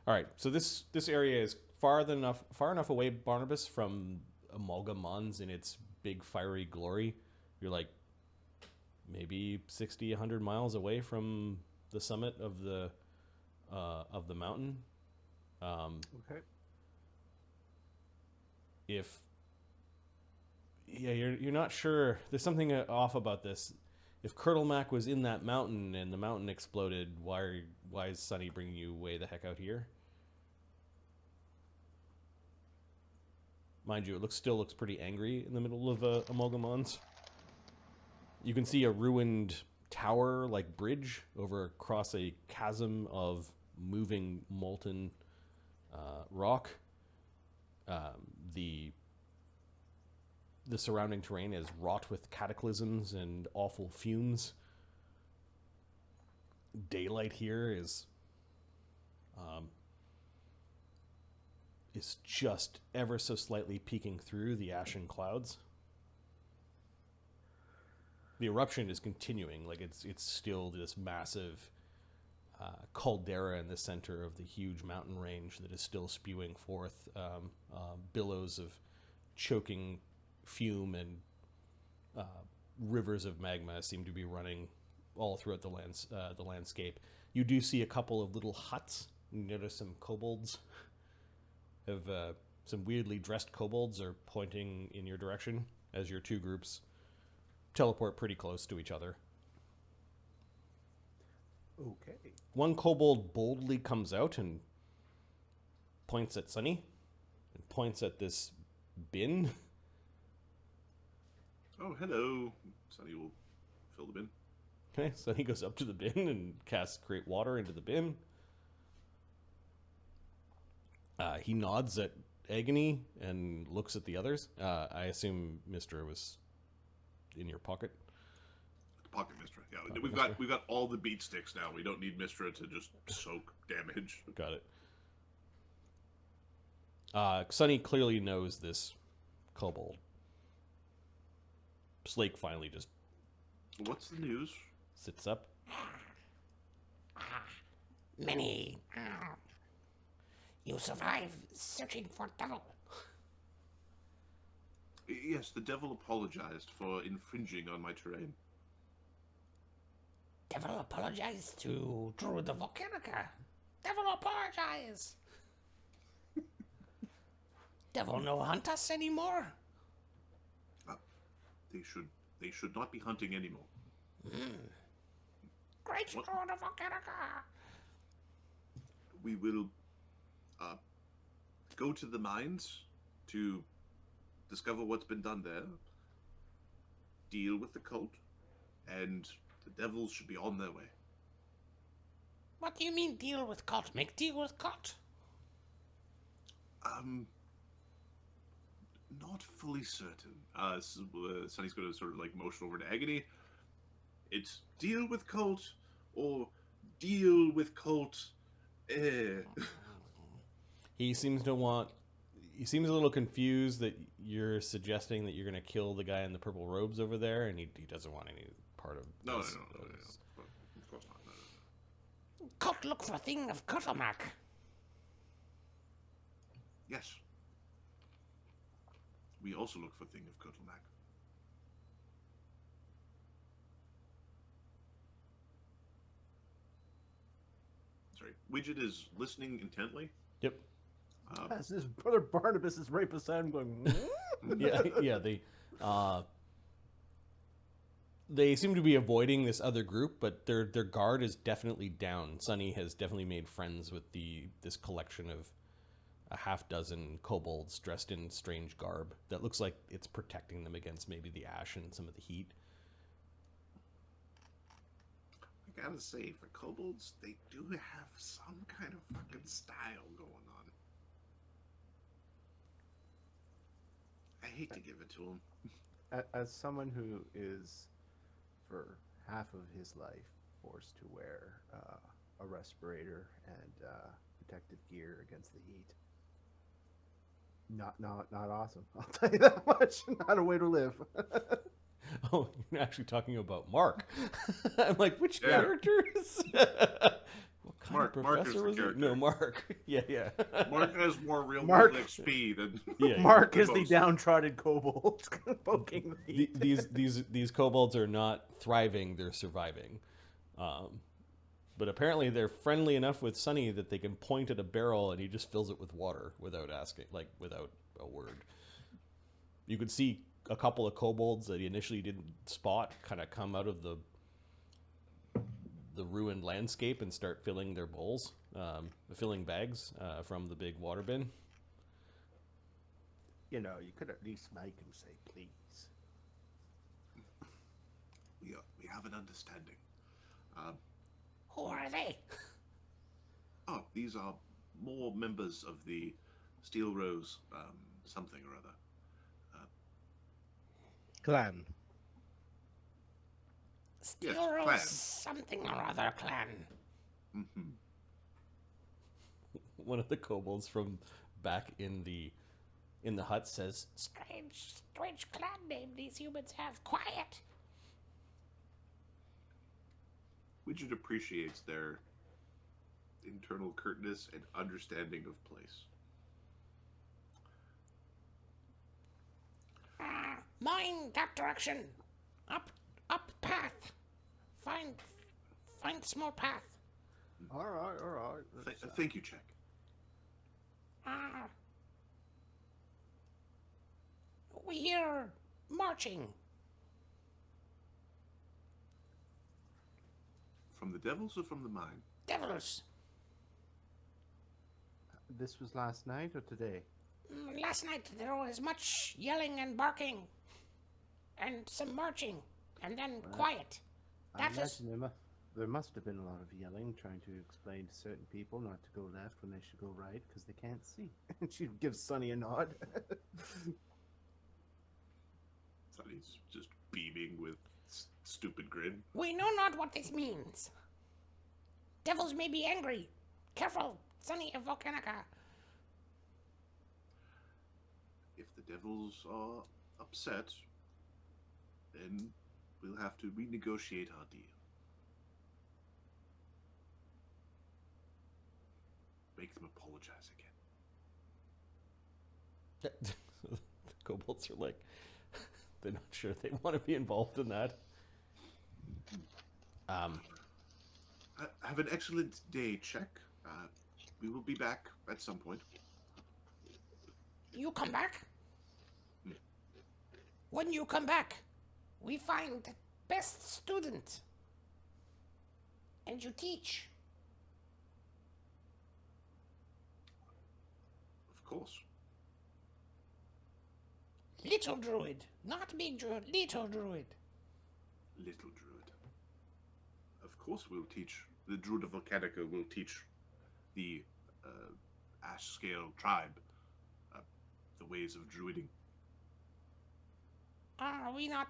All right, so this area is far enough away, Barnabus, from Amalgamon's in its big fiery glory. You're like maybe 60, 100 miles away from the summit of the mountain. Okay. You're not sure. There's something off about this. If Kurtulmak was in that mountain and the mountain exploded, why is Sunny bringing you way the heck out here? Mind you, it still looks pretty angry in the middle of Amalgamon's. You can see a ruined tower-like bridge over across a chasm of moving molten rock. The surrounding terrain is wrought with cataclysms and awful fumes. Daylight here is just ever so slightly peeking through the ashen clouds. The eruption is continuing, like it's still this massive caldera in the center of the huge mountain range that is still spewing forth billows of choking fume, and rivers of magma seem to be running all throughout the landscape. You do see a couple of little huts. You notice some kobolds some weirdly dressed kobolds are pointing in your direction as your two groups teleport pretty close to each other. Okay. One kobold boldly comes out and points at Sunny and points at this bin. Oh, hello. Sunny will fill the bin. Okay, Sunny goes up to the bin and casts Create Water into the bin. He nods at Agony and looks at the others. I assume Mistra was in your pocket. Pocket Mistra. Yeah, Pocket we've got all the beat sticks now. We don't need Mistra to just soak damage. Got it. Sunny clearly knows this kobold. Slake finally just What's the news? sits up. Many. You survive searching for devil. Yes, the devil apologized for infringing on my terrain. Devil apologize to Drew the Volcanica. Devil apologize. Devil no hunt us anymore. They should not be hunting anymore. Great Drew What? the Volcanica. We will go to the mines to discover what's been done there, deal with the cult, and the devils should be on their way. What do you mean deal with cult? Make deal with cult. Not fully certain. Sunny's going to sort of like motion over to Agony. It's deal with cult or deal with cult. He seems a little confused that you're suggesting that you're going to kill the guy in the purple robes over there, and he doesn't want any part of No. this. Of course not. No. Cult look for a thing of Kurtulmak. Yes. We also look for thing of Kurtulmak. Sorry, Widget is listening intently. Yep. As his brother Barnabus is right beside him going, Yeah. They seem to be avoiding this other group, but their guard is definitely down. Sunny has definitely made friends with this collection of a half dozen kobolds dressed in strange garb that looks like it's protecting them against maybe the ash and some of the heat. I gotta say, for kobolds, they do have some kind of fucking style going on. I hate to give it to them. as someone who is, for half of his life, forced to wear a respirator and protective gear against the heat. Not awesome. I'll tell you that much. Not a way to live. Oh, you're actually talking about Mark. I'm like, which Yeah. characters? What kind Mark- of Mark is professor the was it? character. No, Mark. Yeah. Mark has more real Mark- world XP than Yeah. Mark is the most. downtrodden kobold poking the heat. These kobolds are not thriving; they're surviving. But apparently, they're friendly enough with Sunny that they can point at a barrel and he just fills it with water without asking, like without a word. You could see a couple of kobolds that he initially didn't spot kind of come out of the ruined landscape and start filling their bowls, filling bags from the big water bin. You know, you could at least make him say please. we have an understanding. Who are they? Oh, these are more members of the Steelrose something or other. Clan. Yes, Steelrose clan. something or other clan. Mm-hmm. One of the kobolds from back in the hut says, Strange clan name these humans have. Quiet. Widget appreciates their internal curtness and understanding of place. Mine that direction. Up path. Find small path. All right. Thank you, Check. We hear marching. From the devils or from the mine? Devils. This was last night or today? Last night there was much yelling and barking. And some marching. And then quiet. I imagine there must have been a lot of yelling, trying to explain to certain people not to go left when they should go right because they can't see. And she gives Sonny a nod. Sonny's just beaming with stupid grin. We know not what this means. Devils may be angry. Careful, Sonny of Volcanica. If the devils are upset, then we'll have to renegotiate our deal. Make them apologize again. the kobolds are like, they're not sure they want to be involved in that. Have an excellent day, Check. We will be back at some point. You come back? When you come back, we find the best student. And you teach. Of course. Little druid, not big druid, little druid. Little druid. Of course we'll teach. The Druid of Volcanica will teach the Ash Scale tribe the ways of druiding. We not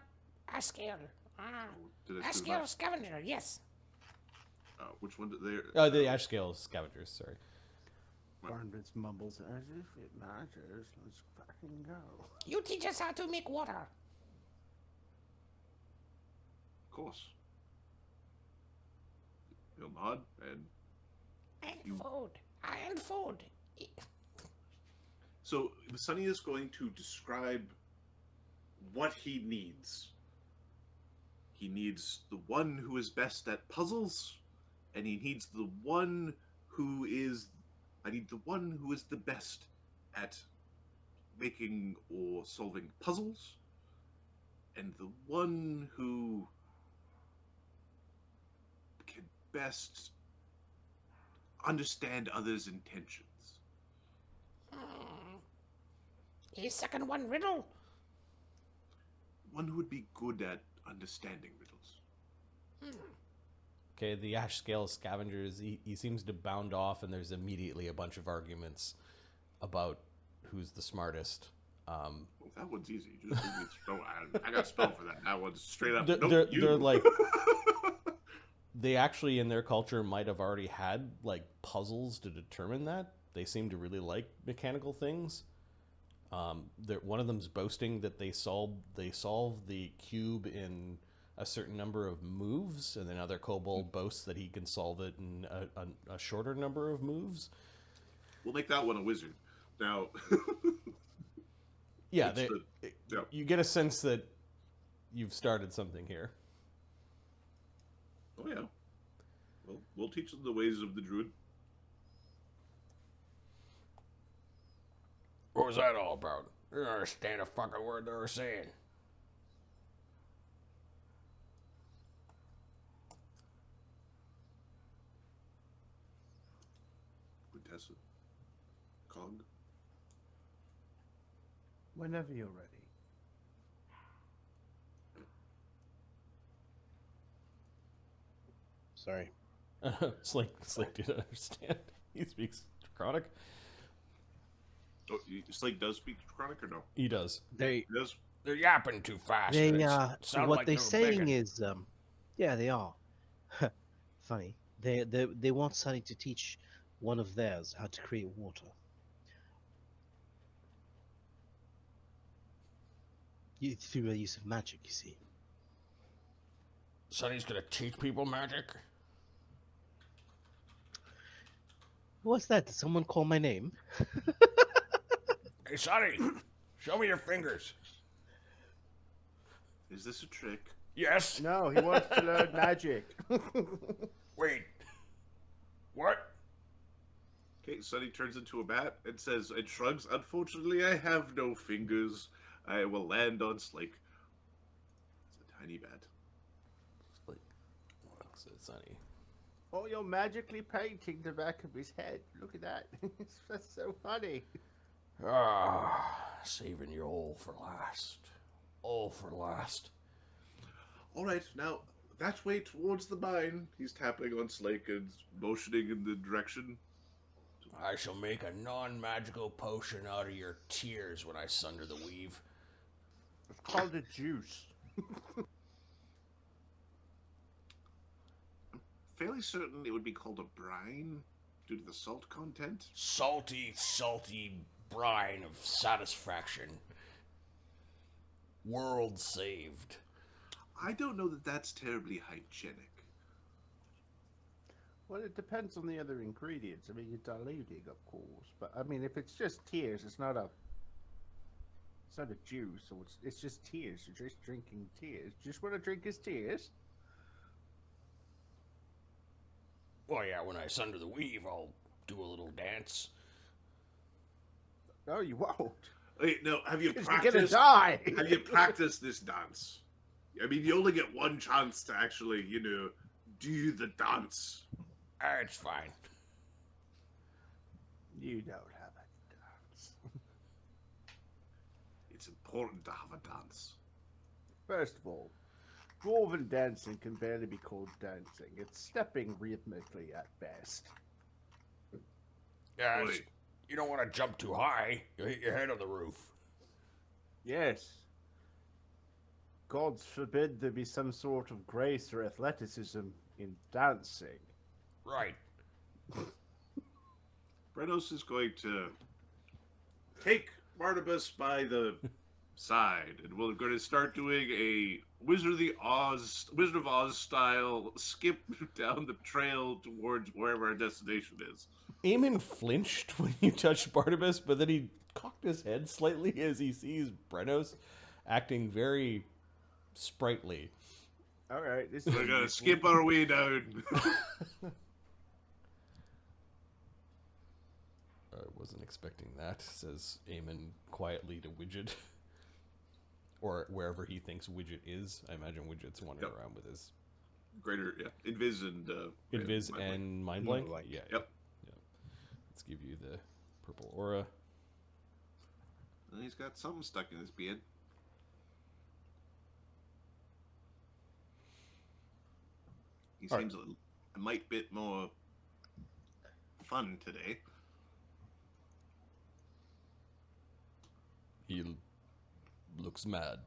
Ascale. Did I screw Ascale up? scavenger, yes. Which one did they? The ash scale scavengers, sorry. Barnabus mumbles, as if it matters. Let's fucking go. You teach us how to make water. Of course. He'll nod and. And food. And food. So Sonny is going to describe what he needs. He needs the one who is best at puzzles, and he needs the one who is. I need the one who is the best at making or solving puzzles, and the one who can best understand others' intentions. Is second one riddle? One who would be good at understanding riddles. Okay, the ash scale scavengers, he seems to bound off, and there's immediately a bunch of arguments about who's the smartest. Well, that one's easy. Just I got a spell for that. That one's straight up. They're like, they actually in their culture might have already had like puzzles to determine that. They seem to really like mechanical things. One of them's boasting that they solve the cube in a certain number of moves, and another kobold boasts that he can solve it in a shorter number of moves. We'll make that one a wizard. Now, yeah, yeah. You get a sense that you've started something here. Oh yeah. Well, we'll teach them the ways of the druid. What was that all about? I don't understand a fucking word they were saying. Quintessa. Cog. Whenever you're ready. Sorry. Slink didn't understand. He speaks Chronic. Oh, Slate does speak Chronic or no? He does. He does. They're yapping too fast. They and sound what like they're they were saying begging. is yeah, they are. Funny. They want Sunny to teach one of theirs how to create water. Through the use of magic, you see. Sonny's gonna teach people magic. What's that? Did someone call my name? Hey, Sonny, show me your fingers. Is this a trick? Yes. No, he wants to learn magic. Wait. What? Okay, Sonny turns into a bat and says, and shrugs, unfortunately, I have no fingers. I will land on Slake. It's a tiny bat. Slink looks at Sunny. Oh, you're magically painting the back of his head. Look at that. That's so funny. Saving you all for last. All for last. All right, now, that way towards the mine. He's tapping on Slake and motioning in the direction. I shall make a non-magical potion out of your tears when I sunder the weave. It's called a juice. Fairly certain it would be called a brine due to the salt content. Salty, salty brine of satisfaction. World saved. I don't know that that's terribly hygienic. Well, it depends on the other ingredients. I mean, you're diluting, of course. But, I mean, if it's just tears, it's not a juice. Or it's just tears. You're just drinking tears. Just want to drink his tears. Well, yeah, when I sunder the weave, I'll do a little dance. No, you won't. Wait, no, have you You're practiced? gonna die. Have you practiced this dance? I mean, you only get one chance to actually, do the dance. It's fine. You don't have a dance. It's important to have a dance. First of all, dwarven dancing can barely be called dancing. It's stepping rhythmically at best. Yeah, Wait. you don't want to jump too high. You'll hit your head on the roof. Yes. Gods forbid there be some sort of grace or athleticism in dancing. Right. Brenos is going to take Barnabus by the side, and we're going to start doing a Wizard of Oz style skip down the trail towards wherever our destination is. Eamon flinched when you touched Barnabas, but then he cocked his head slightly as he sees Brenos acting very sprightly. All right, this is We're going to skip our way down. I wasn't expecting that, says Eamon quietly to Widget. Or wherever he thinks Widget is. I imagine Widget's wandering Yep. around with his Greater, Invis and... Invis Mind Blink. and Mind Blank. Mind Blank. Yeah. Yep. Let's give you the purple aura. And he's got something stuck in his beard. He All seems a mite bit more fun today. He looks mad,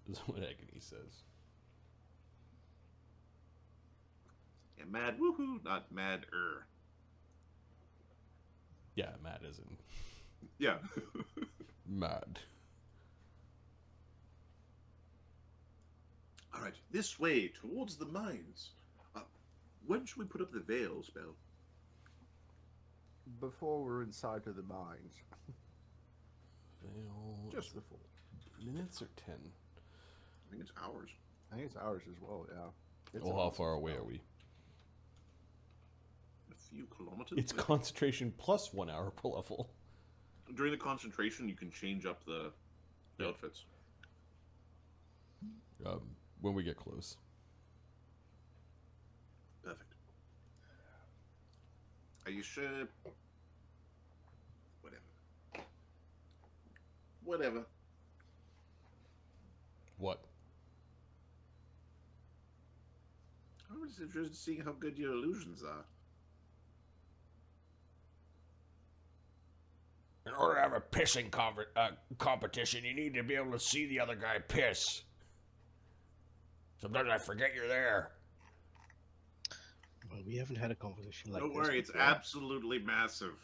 is what Agony says. Yeah, mad woohoo, not mad-er. Yeah, mad isn't Yeah. mad. All right, this way, towards the mines. When should we put up the veil spell? before we're inside of the mines. Veil. Just before. Minutes or 10? I think it's hours. I think it's ours as well, yeah. It's Oh, how ours. far away are we? A few kilometers? It's concentration plus 1 hour per level. During the concentration, you can change up the outfits. When we get close. Perfect. Are you sure? Whatever. What? I don't was interested in seeing how good your illusions are. In order to have a pissing competition, you need to be able to see the other guy piss. Sometimes I forget you're there. Well, we haven't had a conversation like Don't this worry, it's before. absolutely massive.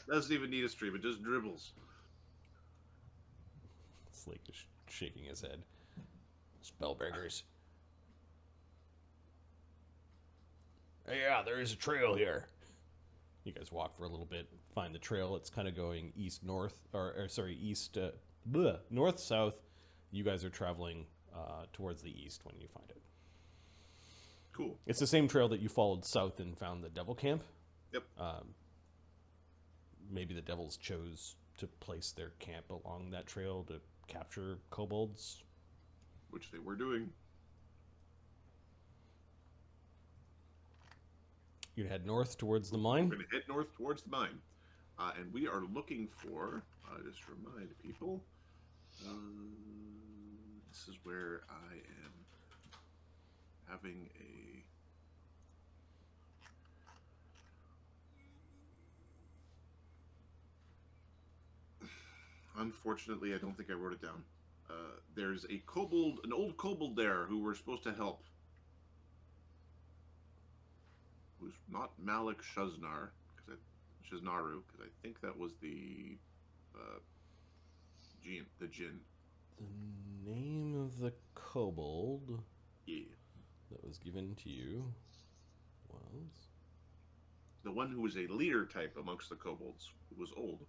Doesn't even need a stream, it just dribbles. Slake is shaking his head. Spellbreakers. Hey, yeah, there is a trail here. You guys walk for a little bit, find the trail. It's kind of going east-north, north-south. You guys are traveling towards the east when you find it. Cool. It's the same trail that you followed south and found the devil camp. Yep. Maybe the devils chose to place their camp along that trail to capture kobolds. Which they were doing. You'd head north towards the mine. We're going to head north towards the mine. And we are looking for, just to remind people, this is where I am having a... Unfortunately, I don't think I wrote it down. There's a kobold, an old kobold there who we're supposed to help. Who's not Malik Shaznar, Shaznaru, because I think that was the jinn. The name of the kobold that was given to you was... The one who was a leader type amongst the kobolds, who was old.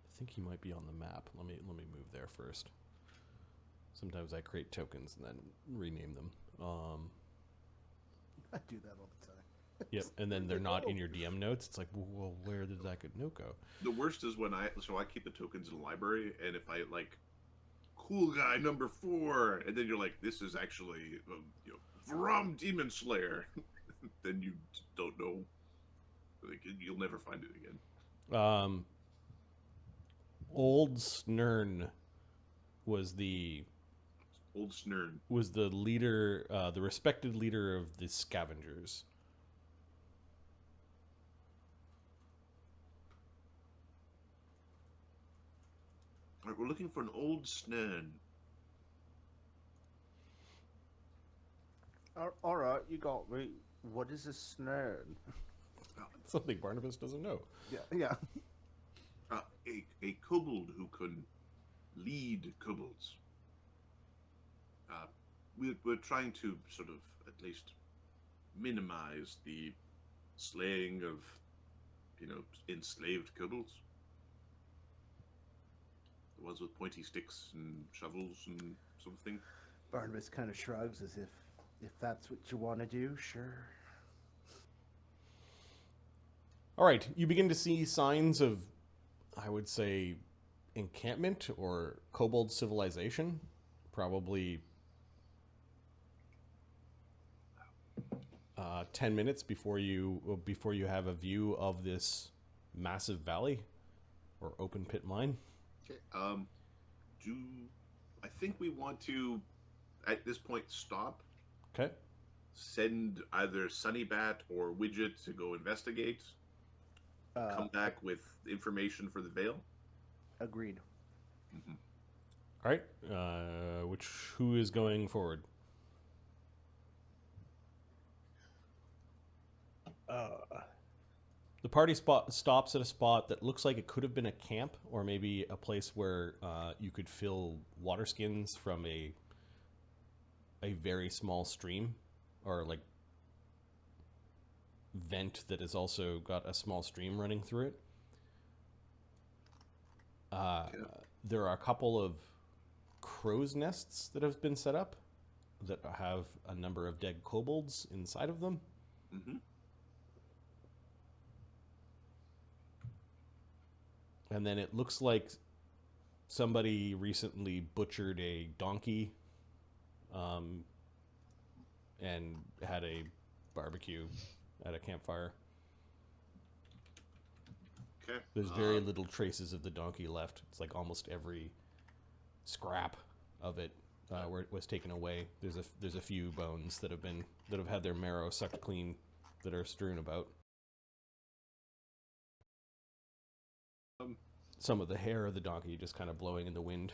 I think he might be on the map. Let me move there first. Sometimes I create tokens and then rename them. I do that all the time. Yep, and then they're not in your DM notes. It's like, well, where did that note go? The worst is when I keep the tokens in the library, and if I like cool guy number 4, and then you're like, this is actually Vrum Demon Slayer, then you don't know. Like, you'll never find it again. Old Snern was the leader, the respected leader of the scavengers. All right, we're looking for an old Snern. All right, you got me. What is a snare? Something Barnabus doesn't know. Yeah. A kobold who can lead kobolds. We're trying to sort of at least minimize the slaying of, enslaved kobolds. The ones with pointy sticks and shovels and something. Barnabas kind of shrugs as if that's what you want to do, sure. All right, you begin to see signs of, I would say, encampment or kobold civilization. Probably 10 minutes before you have a view of this massive valley or open pit mine. Okay. I think we want to, at this point, stop. Okay. Send either Sunnybat or Widget to go investigate. Come back with information for the Veil. Agreed. Mm-hmm. All right. Who is going forward? The party stops at a spot that looks like it could have been a camp or maybe a place where you could fill water skins from a very small stream or like vent that has also got a small stream running through it. There are a couple of crow's nests that have been set up that have a number of dead kobolds inside of them. Mm-hmm. And then it looks like somebody recently butchered a donkey and had a barbecue at a campfire. Okay. There's very little traces of the donkey left. It's like almost every scrap of it where it was taken away. There's a few bones that have had their marrow sucked clean that are strewn about. Some of the hair of the donkey just kind of blowing in the wind.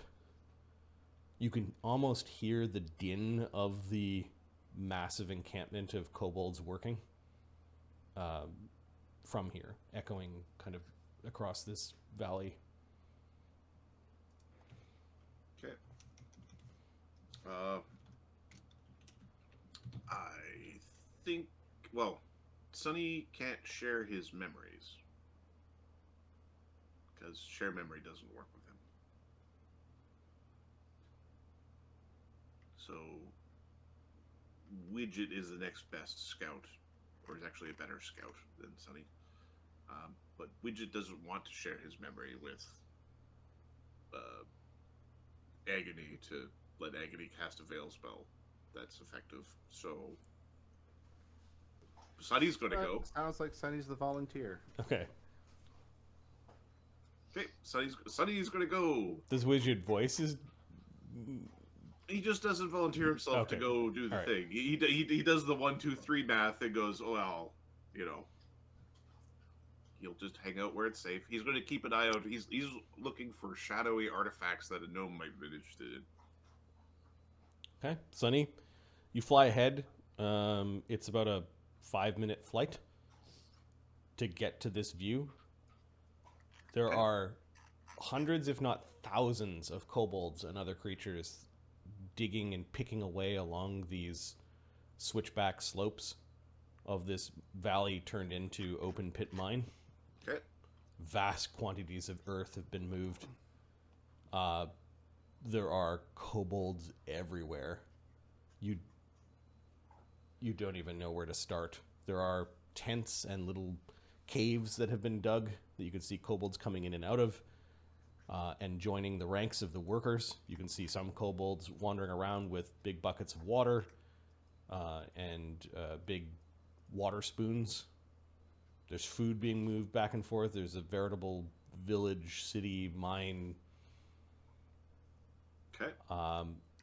You can almost hear the din of the massive encampment of kobolds working from here, echoing kind of across this valley. Okay. I think, well, Sonny can't share his memories. Because share memory doesn't work with him. So, Widget is the next best scout, or is actually a better scout than Sonny. But Widget doesn't want to share his memory with Agony to let Agony cast a veil spell that's effective. So, Sonny's going to go. Sounds like Sonny's the volunteer. Okay. Okay, Sonny's going to go. This Widget voice is... He just doesn't volunteer himself to go do the thing. He does the 1, 2, 3 math and goes, oh, well, you know, he'll just hang out where it's safe. He's going to keep an eye out. He's looking for shadowy artifacts that a gnome might be interested in. Okay, Sonny, you fly ahead. It's about a 5-minute flight to get to this view. There are hundreds, if not thousands, of kobolds and other creatures digging and picking away along these switchback slopes of this valley turned into open pit mine. Okay. Vast quantities of earth have been moved. There are kobolds everywhere. You don't even know where to start. There are tents and little caves that have been dug that you can see kobolds coming in and out of. And joining the ranks of the workers. You can see some kobolds wandering around with big buckets of water and big water spoons. There's food being moved back and forth. There's a veritable village, city, mine. Okay.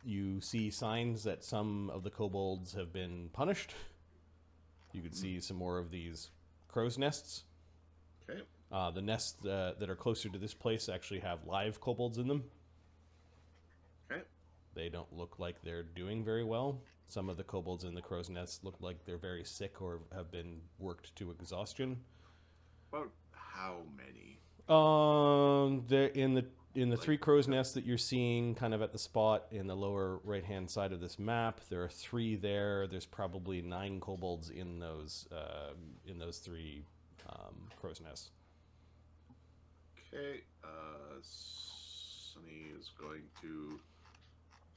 You see signs that some of the kobolds have been punished. You can see some more of these crow's nests. Okay. The nests that are closer to this place actually have live kobolds in them. Okay. They don't look like they're doing very well. Some of the kobolds in the crow's nests look like they're very sick or have been worked to exhaustion. About how many? They're in the 3 crow's nests that you're seeing kind of at the spot in the lower right-hand side of this map. There are 3 there. There's probably 9 kobolds in those 3 crow's nests. Okay, Sonny is going to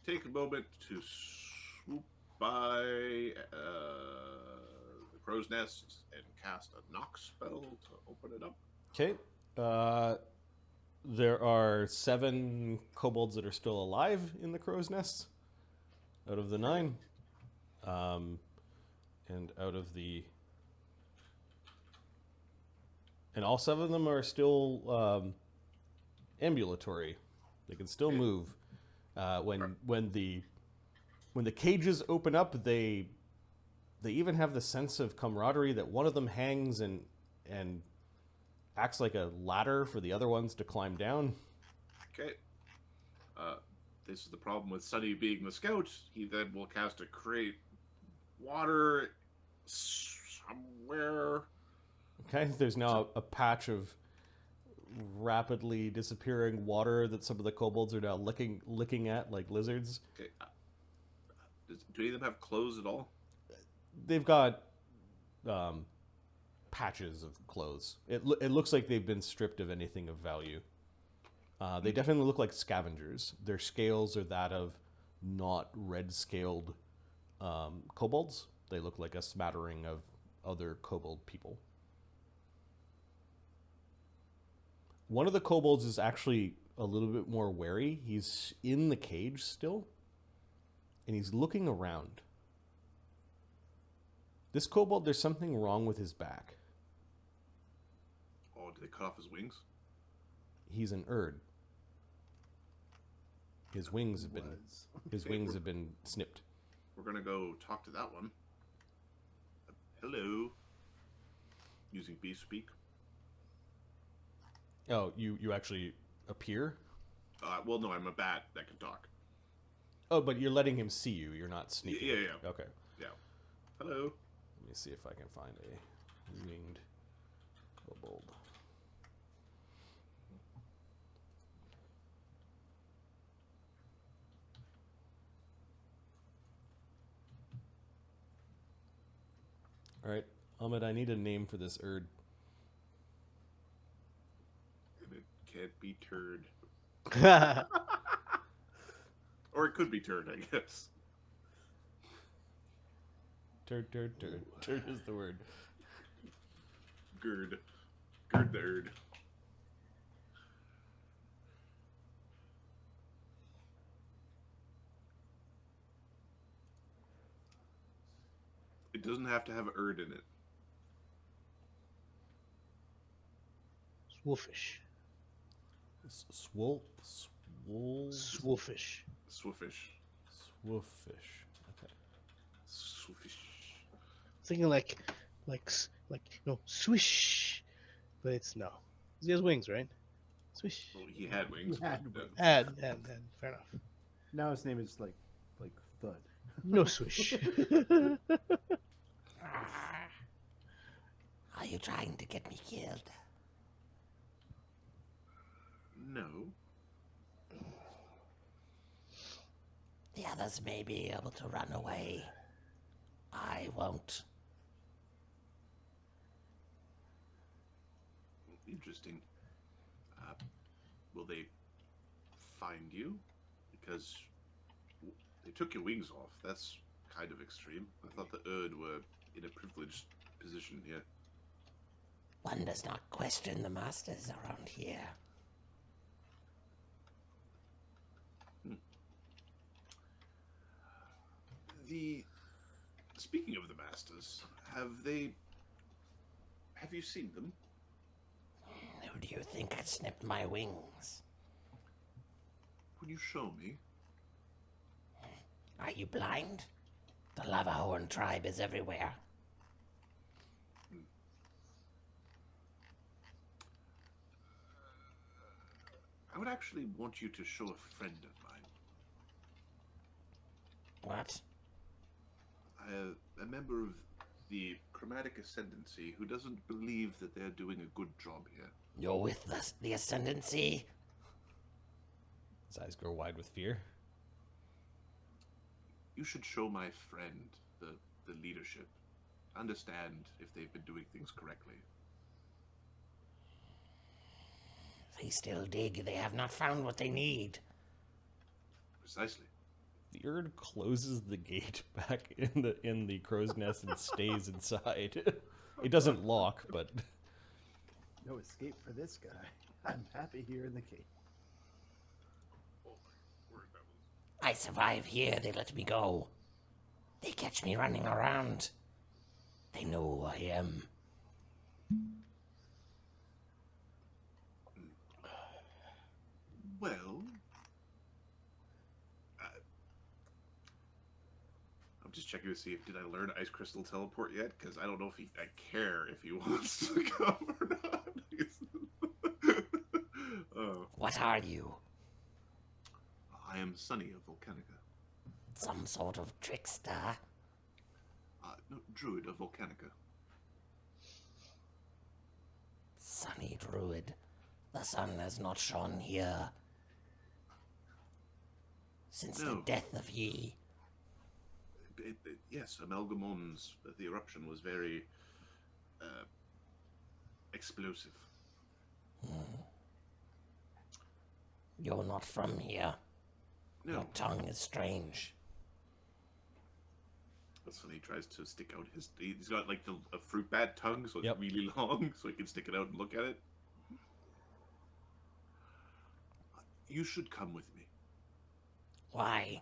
take a moment to swoop by the crow's nest and cast a knock spell to open it up. Okay. There are 7 kobolds that are still alive in the crow's nests out of the 9. And out of the... And all 7 of them are still ambulatory. They can still move. When the cages open up, they even have the sense of camaraderie that one of them hangs and acts like a ladder for the other ones to climb down. Okay. This is the problem with Sonny being the scout. He then will cast a create water somewhere. Okay, there's now a patch of rapidly disappearing water that some of the kobolds are now licking at like lizards. Okay. Do any of them have clothes at all? They've got patches of clothes. It looks like they've been stripped of anything of value. They definitely look like scavengers. Their scales are that of not red-scaled kobolds. They look like a smattering of other kobold people. One of the kobolds is actually a little bit more wary. He's in the cage still, and he's looking around. This kobold, there's something wrong with his back. Oh, did they cut off his wings? He's an Erd. His wings have been snipped. We're gonna go talk to that one. Hello. Using beast speak. Oh, you actually appear? Well, no, I'm a bat that can talk. Oh, but you're letting him see you. You're not sneaking. Yeah. Okay. Yeah. Hello. Let me see if I can find a winged kobold. All right, Ahmed, I need a name for this Erd. And it can't be turd. Or it could be turd, I guess. Turd. Turd is the word. Gird. Gird the Erd. It doesn't have to have Erd in it. Swolfish. Swolfish. Swiffish. Swoofish. Okay. Swiffish. Thinking like swish, but it's no. He has wings, right? Swish. Well, he had wings. He had but, wings. And fair enough. Now his name is like Thud. No swish. Are you trying to get me killed? No. The others may be able to run away. I won't. Interesting. Will they find you? Because they took your wings off. That's kind of extreme. I thought the Erd were in a privileged position here. One does not question the masters around here. Speaking of the masters, have you seen them? Who do you think snipped my wings? Would you show me? Are you blind? The Lavahorn tribe is everywhere. I would actually want you to show a friend of mine. What? A member of the Chromatic Ascendancy who doesn't believe that they're doing a good job here. You're with the Ascendancy? His eyes grow wide with fear. You should show my friend the leadership. Understand if they've been doing things correctly. They still dig. They have not found what they need. Precisely. The Erd closes the gate back in the crow's nest and stays inside. It doesn't lock, but No escape for this guy. I'm happy here in the cave. Oh my word, that was... I survive here. They let me go. They catch me running around. They know who I am. Well... I'm just checking to see if did I learn Ice Crystal Teleport yet? Because I don't know if I care if he wants to come or not. Oh. What are you? I am Sunny of Volcanica. Some sort of trickster? No, Druid of Volcanica. Sunny Druid. The sun has not shone here since No. the death of ye. Yes, Amalgamon's, the eruption was very explosive. You're not from here. No, Your tongue is strange. that's when he tries to stick out his... He's got like a fruit bat tongue, so it's Yep. really long, so he can stick it out and look at it. You should come with me. Why?